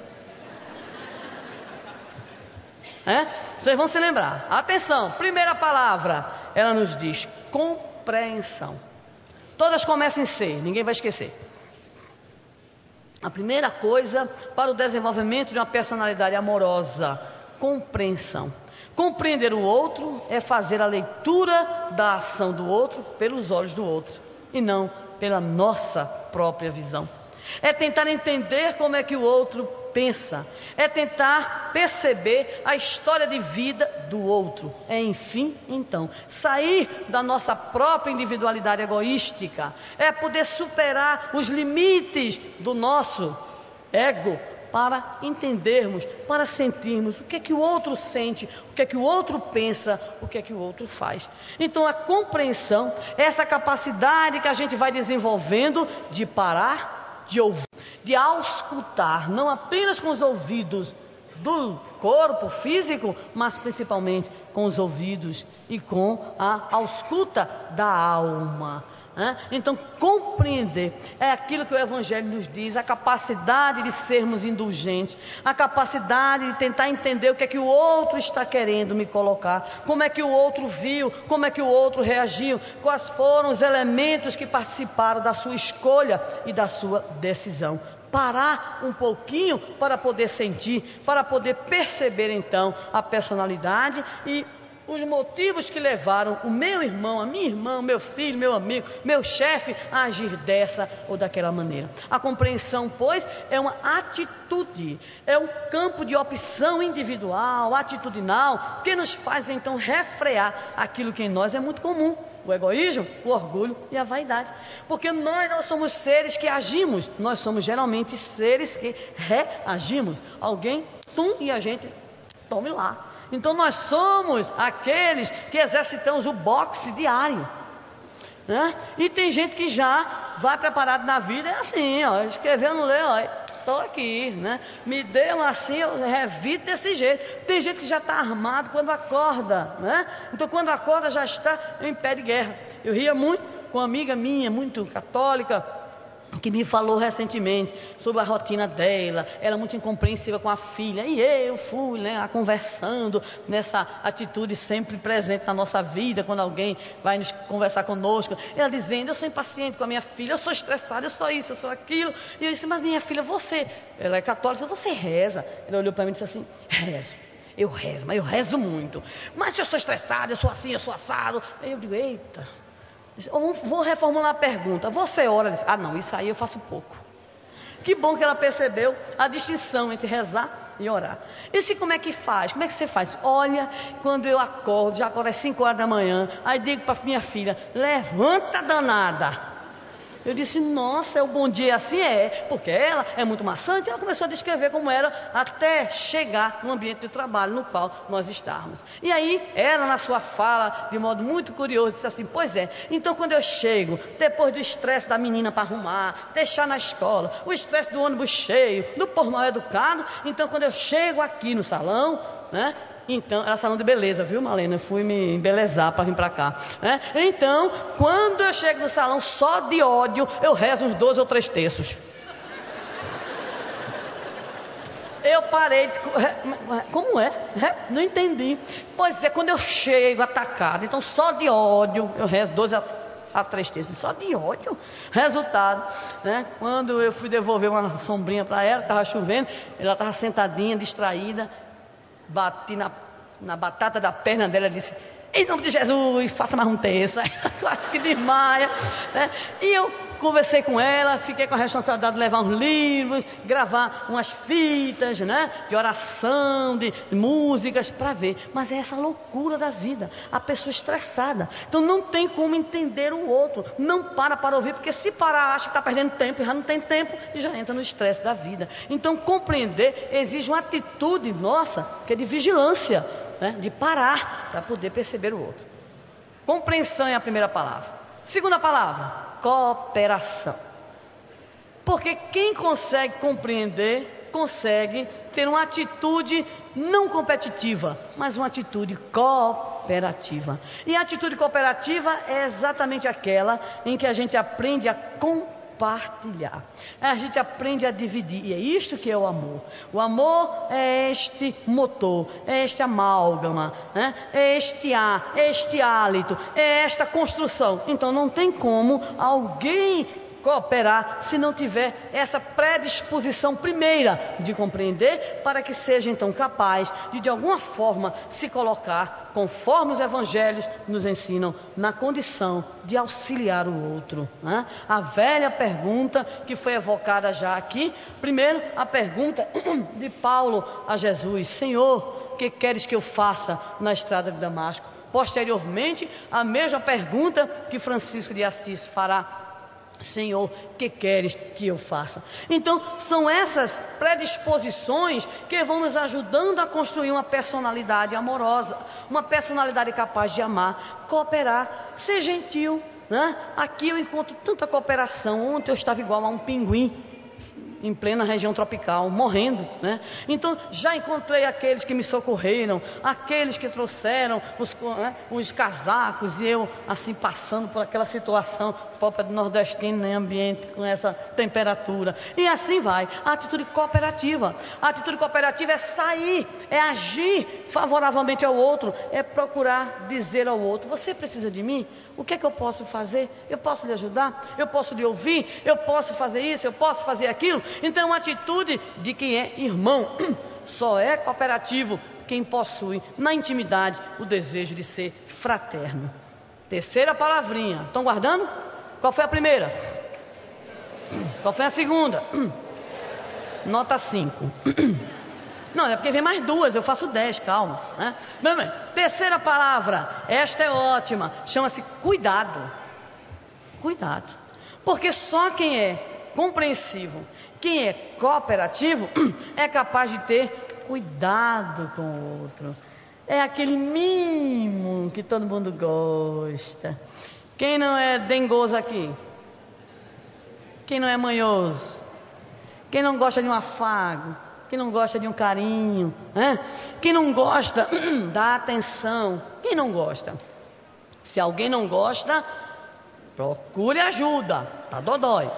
vocês vão se lembrar. Atenção, primeira palavra, ela nos diz compreensão. Todas começam em C, ninguém vai esquecer. A primeira coisa para o desenvolvimento de uma personalidade amorosa, compreensão. Compreender o outro é fazer a leitura da ação do outro pelos olhos do outro e não pela nossa própria visão. É tentar entender como é que o outro pensa, é tentar perceber a história de vida do outro, é enfim, então, sair da nossa própria individualidade egoística, é poder superar os limites do nosso ego para entendermos, para sentirmos o que é que o outro sente, o que é que o outro pensa, o que é que o outro faz. Então a compreensão é essa capacidade que a gente vai desenvolvendo de parar, de ouvir, de auscultar, não apenas com os ouvidos do corpo físico, mas principalmente com os ouvidos e com a ausculta da alma. Então compreender é aquilo que o Evangelho nos diz, a capacidade de sermos indulgentes, a capacidade de tentar entender o que é que o outro está querendo me colocar, como é que o outro viu, como é que o outro reagiu, quais foram os elementos que participaram da sua escolha e da sua decisão. Parar um pouquinho para poder sentir, para poder perceber então a personalidade e os motivos que levaram o meu irmão, a minha irmã, o meu filho, meu amigo, meu chefe a agir dessa ou daquela maneira. A compreensão, pois, é uma atitude, é um campo de opção individual, atitudinal, que nos faz então refrear aquilo que em nós é muito comum: o egoísmo, o orgulho e a vaidade. Porque nós não somos seres que agimos, nós somos geralmente seres que reagimos. Alguém, e a gente tome lá. Então nós somos aqueles que exercitamos o boxe diário, né? E tem gente que já vai preparado na vida, é assim, ó, escreveu, não leu, ó, estou aqui, né? Me deu assim, eu revito desse jeito. Tem gente que já está armado quando acorda, né? Então quando acorda já está em pé de guerra. Eu ria muito com uma amiga minha, muito católica, que me falou recentemente sobre a rotina dela. Ela muito incompreensiva com a filha, e eu fui, né, lá conversando nessa atitude sempre presente na nossa vida, quando alguém vai nos conversar conosco, ela dizendo: eu sou impaciente com a minha filha, eu sou estressada, eu sou isso, eu sou aquilo. E eu disse: mas minha filha, você, ela é católica, você reza? Ela olhou para mim e disse assim: rezo. Eu rezo, mas eu rezo muito. Mas se eu sou estressada, eu sou assim, eu sou assado. Aí eu digo: eita. Eu vou reformular a pergunta. Você ora? Diz: ah, não, isso aí eu faço pouco. Que bom que ela percebeu a distinção entre rezar e orar. E se como é que faz? Como é que você faz? Olha, quando eu acordo, já acordo às 5 horas da manhã, aí digo para minha filha: levanta, danada. Eu disse: nossa, é o bom dia assim? É, porque ela é muito maçante. Ela começou a descrever como era até chegar no ambiente de trabalho no qual nós estávamos. E aí ela, na sua fala, de modo muito curioso, disse assim: pois é, então quando eu chego, depois do estresse da menina para arrumar, deixar na escola, o estresse do ônibus cheio, do por mal educado, então quando eu chego aqui no salão, né? Então, era salão de beleza, viu, Malena? Eu fui me embelezar para vir para cá, né? Então, quando eu chego no salão, só de ódio, eu rezo uns 12 ou 3 terços. Eu parei, disse: como é? Não entendi. Pois é, quando eu chego atacado, então só de ódio, eu rezo 12 a 3 terços, só de ódio. Resultado, né? Quando eu fui devolver uma sombrinha para ela, estava chovendo, ela estava sentadinha, distraída, bati na batata da perna dela e disse: em nome de Jesus, faça mais um terço. Quase que desmaia, né? E eu conversei com ela, fiquei com a responsabilidade de levar uns livros, gravar umas fitas, né, de oração, de músicas, para ver. Mas é essa loucura da vida, a pessoa estressada. Então não tem como entender o outro, não para ouvir, porque se parar acha que está perdendo tempo, já não tem tempo e já entra no estresse da vida. Então compreender exige uma atitude nossa, que é de vigilância, né, de parar para poder perceber o outro. Compreensão é a primeira palavra. Segunda palavra: cooperação. Porque quem consegue compreender, consegue ter uma atitude não competitiva, mas uma atitude cooperativa. E a atitude cooperativa é exatamente aquela em que a gente aprende a compartilhar, a gente aprende a dividir. E é isto que é o amor. O amor é este motor, é este amálgama, né? É este ar, é este hálito, é esta construção. Então não tem como alguém cooperar se não tiver essa predisposição primeira de compreender, para que seja então capaz de alguma forma se colocar, conforme os evangelhos nos ensinam, na condição de auxiliar o outro, né? A velha pergunta que foi evocada já aqui, primeiro a pergunta de Paulo a Jesus: Senhor, o que queres que eu faça na estrada de Damasco? Posteriormente, a mesma pergunta que Francisco de Assis fará: Senhor, o que queres que eu faça? Então, são essas predisposições que vão nos ajudando a construir uma personalidade amorosa, uma personalidade capaz de amar, cooperar, ser gentil, né? Aqui eu encontro tanta cooperação. Ontem eu estava igual a um pinguim em plena região tropical, morrendo, né? Então já encontrei aqueles que me socorreram, aqueles que trouxeram os casacos, e eu assim passando por aquela situação própria do nordestino em ambiente com essa temperatura, e assim vai. A atitude cooperativa é sair, é agir favoravelmente ao outro, é procurar dizer ao outro: você precisa de mim? O que é que eu posso fazer? Eu posso lhe ajudar? Eu posso lhe ouvir? Eu posso fazer isso? Eu posso fazer aquilo? Então, uma atitude de quem é irmão. Só é cooperativo quem possui na intimidade o desejo de ser fraterno. Terceira palavrinha. Estão guardando? Qual foi a primeira? Qual foi a segunda? Nota 5. Não, é porque vem mais duas, eu faço 10, calma, né? Bem, terceira palavra, esta é ótima, chama-se cuidado. Cuidado. Porque só quem é compreensivo, quem é cooperativo, é capaz de ter cuidado com o outro. É aquele mimo que todo mundo gosta. Quem não é dengoso aqui? Quem não é manhoso? Quem não gosta de um afago? Quem não gosta de um carinho, né? Quem não gosta da atenção? Quem não gosta? Se alguém não gosta, procure ajuda, tá dodói.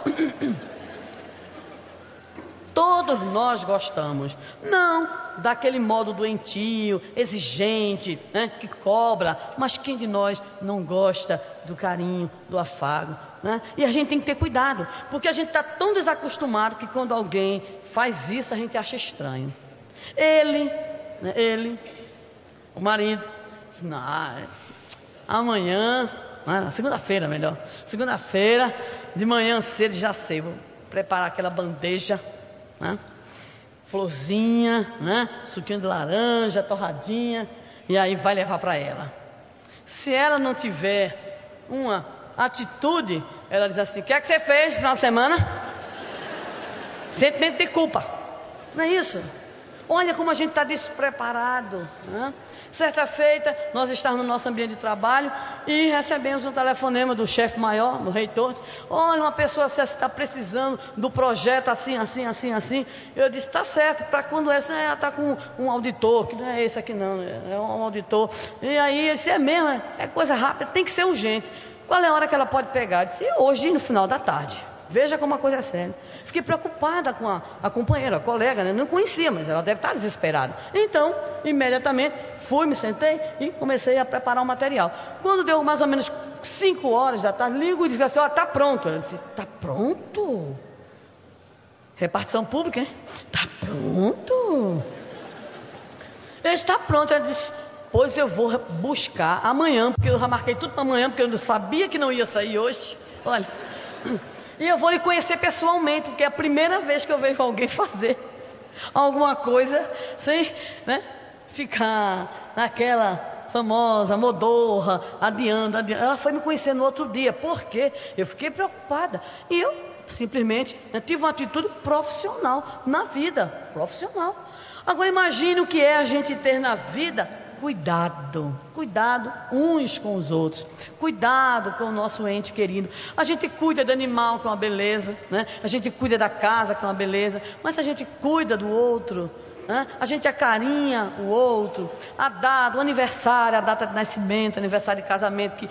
Todos nós gostamos, não daquele modo doentio, exigente, né, que cobra, mas quem de nós não gosta do carinho, do afago, né? E a gente tem que ter cuidado, porque a gente está tão desacostumado que quando alguém faz isso a gente acha estranho. Ele, o marido, diz: não, amanhã, segunda-feira melhor, segunda-feira de manhã cedo, já sei, vou preparar aquela bandeja, né? Florzinha, né? Suquinho de laranja, torradinha, e aí vai levar para ela. Se ela não tiver uma atitude, ela diz assim: o que é que você fez no final de semana? Sentimento de culpa, não é isso? Olha como a gente está despreparado, né? Certa feita, nós estávamos no nosso ambiente de trabalho e recebemos um telefonema do chefe maior, do reitor. Olha, uma pessoa está precisando do projeto assim. Eu disse: está certo, para quando ela está com um auditor, que não é esse aqui não, é um auditor. E aí ele disse: é mesmo, é coisa rápida, tem que ser urgente. Qual é a hora que ela pode pegar? Eu disse: hoje, no final da tarde. Veja como a coisa é séria. Fiquei preocupada com a companheira, a colega, né? Não conhecia, mas ela deve estar desesperada. Então, imediatamente, fui, me sentei e comecei a preparar o material. Quando deu mais ou menos 5 horas da tarde, ligo e disse assim: ó, está pronto. Ela disse: está pronto? Repartição pública, hein? Está pronto? Ele está pronto. Ela disse: pois eu vou buscar amanhã, porque eu já marquei tudo para amanhã, porque eu não sabia que não ia sair hoje. Olha... E eu vou lhe conhecer pessoalmente, porque é a primeira vez que eu vejo alguém fazer alguma coisa sem, né, ficar naquela famosa modorra, adiando. Ela foi me conhecer no outro dia, porque eu fiquei preocupada. E eu simplesmente tive uma atitude profissional na vida, profissional. Agora imagine o que é a gente ter na vida cuidado uns com os outros, cuidado com o nosso ente querido. A gente cuida do animal, que é uma beleza, né? A gente cuida da casa, que é uma beleza, mas a gente cuida do outro, né? A gente acarinha o outro, a data, o aniversário, a data de nascimento, aniversário de casamento, que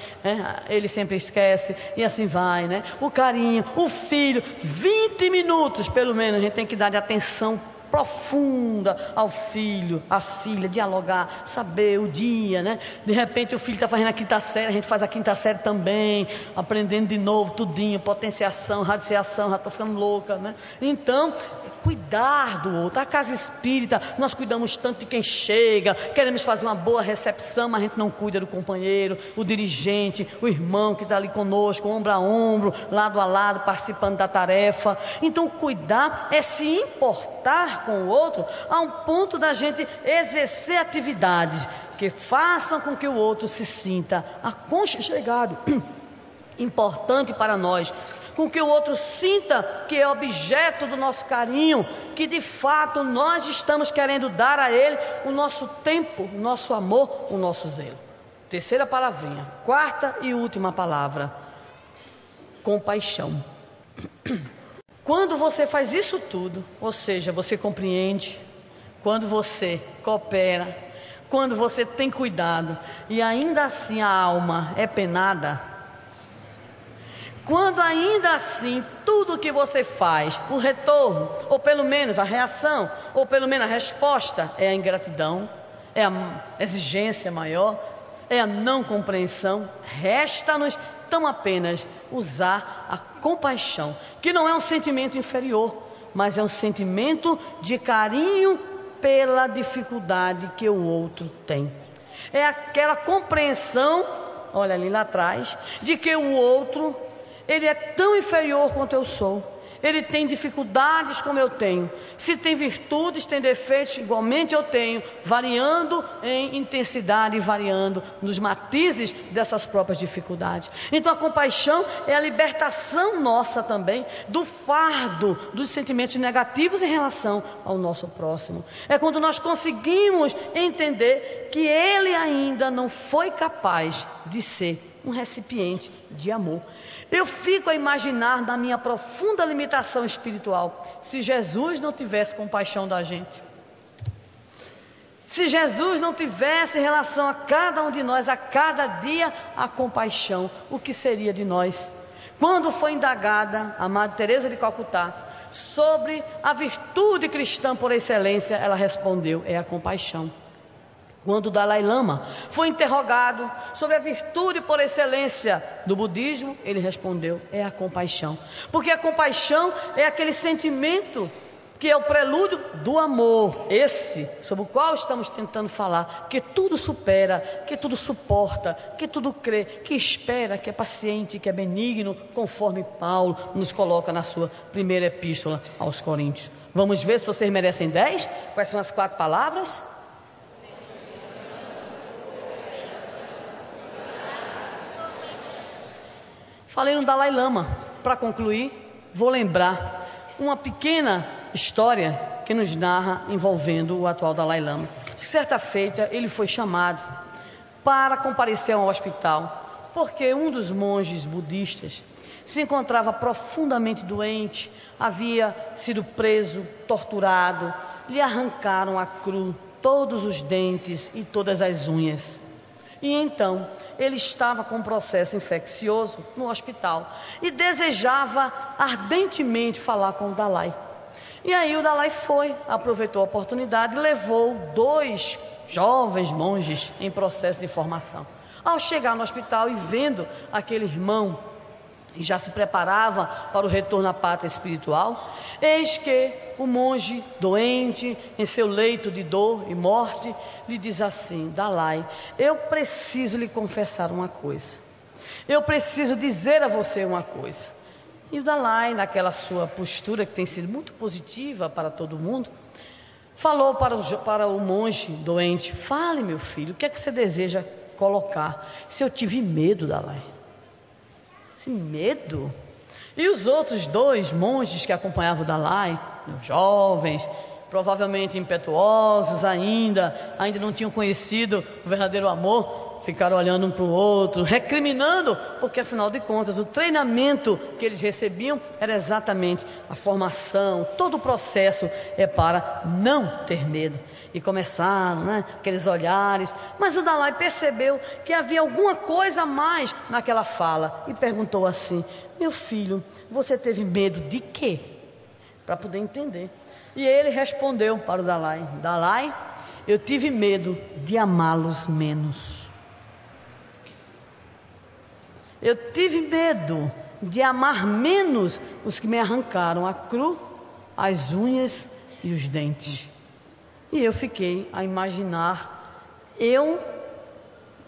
ele sempre esquece, e assim vai, né? O carinho, o filho, 20 minutos pelo menos a gente tem que dar de atenção profunda ao filho, à filha, dialogar, saber o dia, né? De repente o filho está fazendo a quinta série, a gente faz a quinta série também, aprendendo de novo, tudinho, potenciação, radiciação, já estou ficando louca, né? Então, cuidar do outro. A casa espírita, nós cuidamos tanto de quem chega, queremos fazer uma boa recepção, mas a gente não cuida do companheiro, o dirigente, o irmão que está ali conosco, ombro a ombro, lado a lado, participando da tarefa. Então cuidar é se importar com o outro a um ponto da gente exercer atividades que façam com que o outro se sinta aconchegado, importante para nós, com que o outro sinta que é objeto do nosso carinho, que de fato nós estamos querendo dar a ele o nosso tempo, o nosso amor, o nosso zelo. Terceira palavrinha, quarta e última palavra, compaixão. Quando você faz isso tudo, ou seja, você compreende, quando você coopera, quando você tem cuidado e ainda assim a alma é penada, quando ainda assim tudo que você faz, o retorno, ou pelo menos a reação, ou pelo menos a resposta é a ingratidão, é a exigência maior, é a não compreensão, resta-nos tão apenas usar a compaixão, que não é um sentimento inferior, mas é um sentimento de carinho pela dificuldade que o outro tem. É aquela compreensão, olha ali lá atrás, de que o outro, ele é tão inferior quanto eu sou. Ele tem dificuldades como eu tenho. Se tem virtudes, tem defeitos, igualmente eu tenho, variando em intensidade e variando nos matizes dessas próprias dificuldades. Então a compaixão é a libertação nossa também do fardo dos sentimentos negativos em relação ao nosso próximo. É quando nós conseguimos entender que ele ainda não foi capaz de ser um recipiente de amor. Eu fico a imaginar na minha profunda limitação espiritual, se Jesus não tivesse compaixão da gente, se Jesus não tivesse em relação a cada um de nós, a cada dia, a compaixão, o que seria de nós? Quando foi indagada a Madre Teresa de Calcutá sobre a virtude cristã por excelência, ela respondeu, é a compaixão. Quando o Dalai Lama foi interrogado sobre a virtude por excelência do budismo, ele respondeu, é a compaixão. Porque a compaixão é aquele sentimento que é o prelúdio do amor, esse sobre o qual estamos tentando falar, que tudo supera, que tudo suporta, que tudo crê, que espera, que é paciente, que é benigno, conforme Paulo nos coloca na sua primeira epístola aos Coríntios. Vamos ver se vocês merecem 10? Quais são as 4 palavras? Falei no Dalai Lama. Para concluir, vou lembrar uma pequena história que nos narra envolvendo o atual Dalai Lama. Certa feita, ele foi chamado para comparecer ao hospital, porque um dos monges budistas se encontrava profundamente doente, havia sido preso, torturado, lhe arrancaram a cru todos os dentes e todas as unhas. E então, ele estava com um processo infeccioso no hospital e desejava ardentemente falar com o Dalai. E aí o Dalai aproveitou a oportunidade e levou 2 jovens monges em processo de formação. Ao chegar no hospital e vendo aquele irmão e já se preparava para o retorno à pátria espiritual, eis que o monge doente, em seu leito de dor e morte, lhe diz assim, Dalai, eu preciso lhe confessar uma coisa, eu preciso dizer a você uma coisa. E o Dalai, naquela sua postura que tem sido muito positiva para todo mundo, falou para o monge doente, fale meu filho, o que é que você deseja colocar? Se eu tive medo, Dalai. Esse medo? E os outros 2 monges que acompanhavam o Dalai, jovens, provavelmente impetuosos ainda não tinham conhecido o verdadeiro amor, ficaram olhando um para o outro, recriminando, porque afinal de contas o treinamento que eles recebiam era exatamente a formação, todo o processo é para não ter medo. E começaram, aqueles olhares, mas o Dalai percebeu que havia alguma coisa a mais naquela fala e perguntou assim, meu filho, você teve medo de quê? para poder entender. E ele respondeu para o Dalai: Dalai, eu tive medo de amá-los menos. Eu tive medo de amar menos os que me arrancaram a cru, as unhas e os dentes. E eu fiquei a imaginar, eu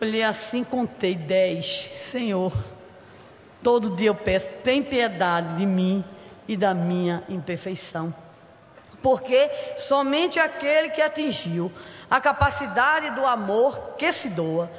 olhei assim, contei 10. Senhor, todo dia eu peço, tem piedade de mim e da minha imperfeição. Porque somente aquele que atingiu a capacidade do amor que se doa,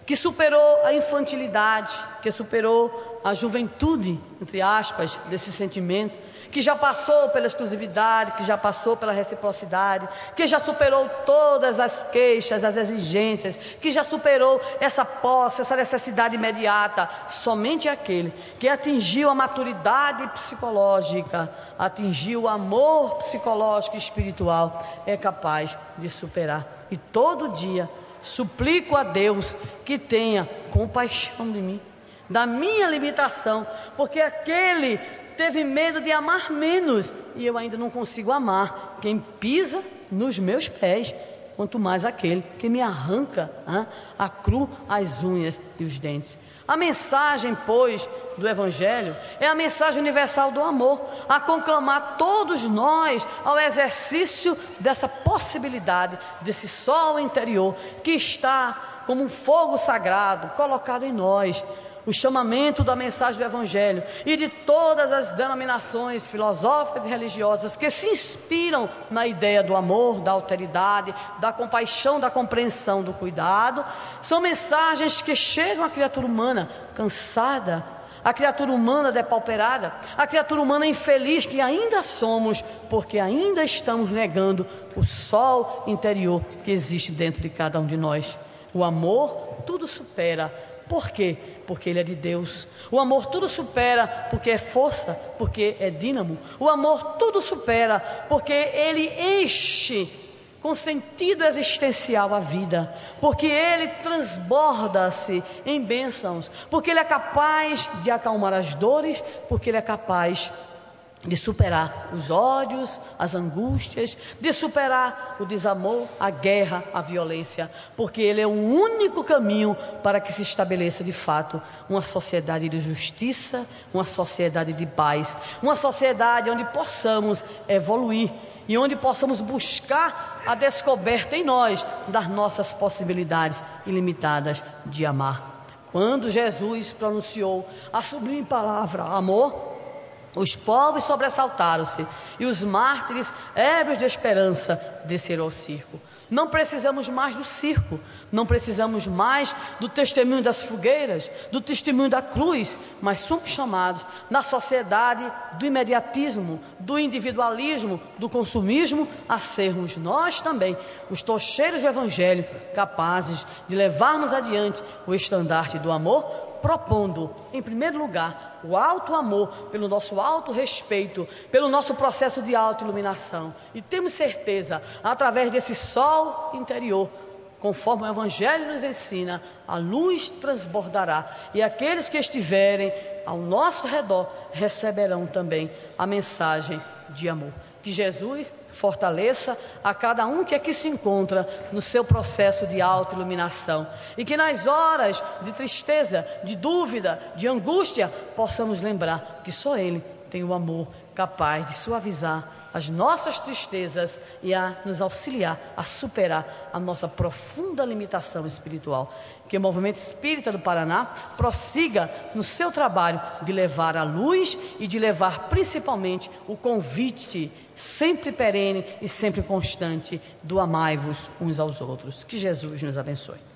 que superou a infantilidade, que superou a juventude, entre aspas, desse sentimento, que já passou pela exclusividade, que já passou pela reciprocidade, que já superou todas as queixas, as exigências, que já superou essa posse, essa necessidade imediata. Somente aquele que atingiu a maturidade psicológica, atingiu o amor psicológico e espiritual, é capaz de superar. E todo dia suplico a Deus que tenha compaixão de mim, da minha limitação, porque aquele teve medo de amar menos, e eu ainda não consigo amar quem pisa nos meus pés, quanto mais aquele que me arranca a cru, as unhas e os dentes. A mensagem, pois, do Evangelho é a mensagem universal do amor, a conclamar todos nós ao exercício dessa possibilidade, desse sol interior que está como um fogo sagrado colocado em nós. O chamamento da mensagem do Evangelho e de todas as denominações filosóficas e religiosas que se inspiram na ideia do amor, da alteridade, da compaixão, da compreensão, do cuidado, são mensagens que chegam à criatura humana cansada, a criatura humana depauperada, a criatura humana infeliz que ainda somos, porque ainda estamos negando o sol interior que existe dentro de cada um de nós. O amor tudo supera. Por quê? Porque ele é de Deus. O amor tudo supera, porque é força, porque é dínamo. O amor tudo supera, porque ele enche com sentido existencial a vida, porque ele transborda-se em bênçãos, porque ele é capaz de acalmar as dores, porque ele é capaz de superar os ódios, as angústias, de superar o desamor, a guerra, a violência, porque ele é o único caminho para que se estabeleça de fato uma sociedade de justiça, uma sociedade de paz, uma sociedade onde possamos evoluir e onde possamos buscar a descoberta em nós das nossas possibilidades ilimitadas de amar. Quando Jesus pronunciou a sublime palavra amor, os povos sobressaltaram-se e os mártires, ébrios de esperança, desceram ao circo. Não precisamos mais do circo, não precisamos mais do testemunho das fogueiras, do testemunho da cruz, mas somos chamados na sociedade do imediatismo, do individualismo, do consumismo, a sermos nós também os tocheiros do Evangelho, capazes de levarmos adiante o estandarte do amor, propondo, em primeiro lugar, o alto amor pelo nosso alto respeito, pelo nosso processo de autoiluminação. E temos certeza, através desse sol interior, conforme o Evangelho nos ensina, a luz transbordará e aqueles que estiverem ao nosso redor receberão também a mensagem de amor. Que Jesus fortaleça a cada um que aqui se encontra no seu processo de autoiluminação e que nas horas de tristeza, de dúvida, de angústia, possamos lembrar que só Ele tem o amor capaz de suavizar as nossas tristezas e a nos auxiliar a superar a nossa profunda limitação espiritual. Que o Movimento Espírita do Paraná prossiga no seu trabalho de levar a luz e de levar principalmente o convite sempre perene e sempre constante do amai-vos uns aos outros. Que Jesus nos abençoe.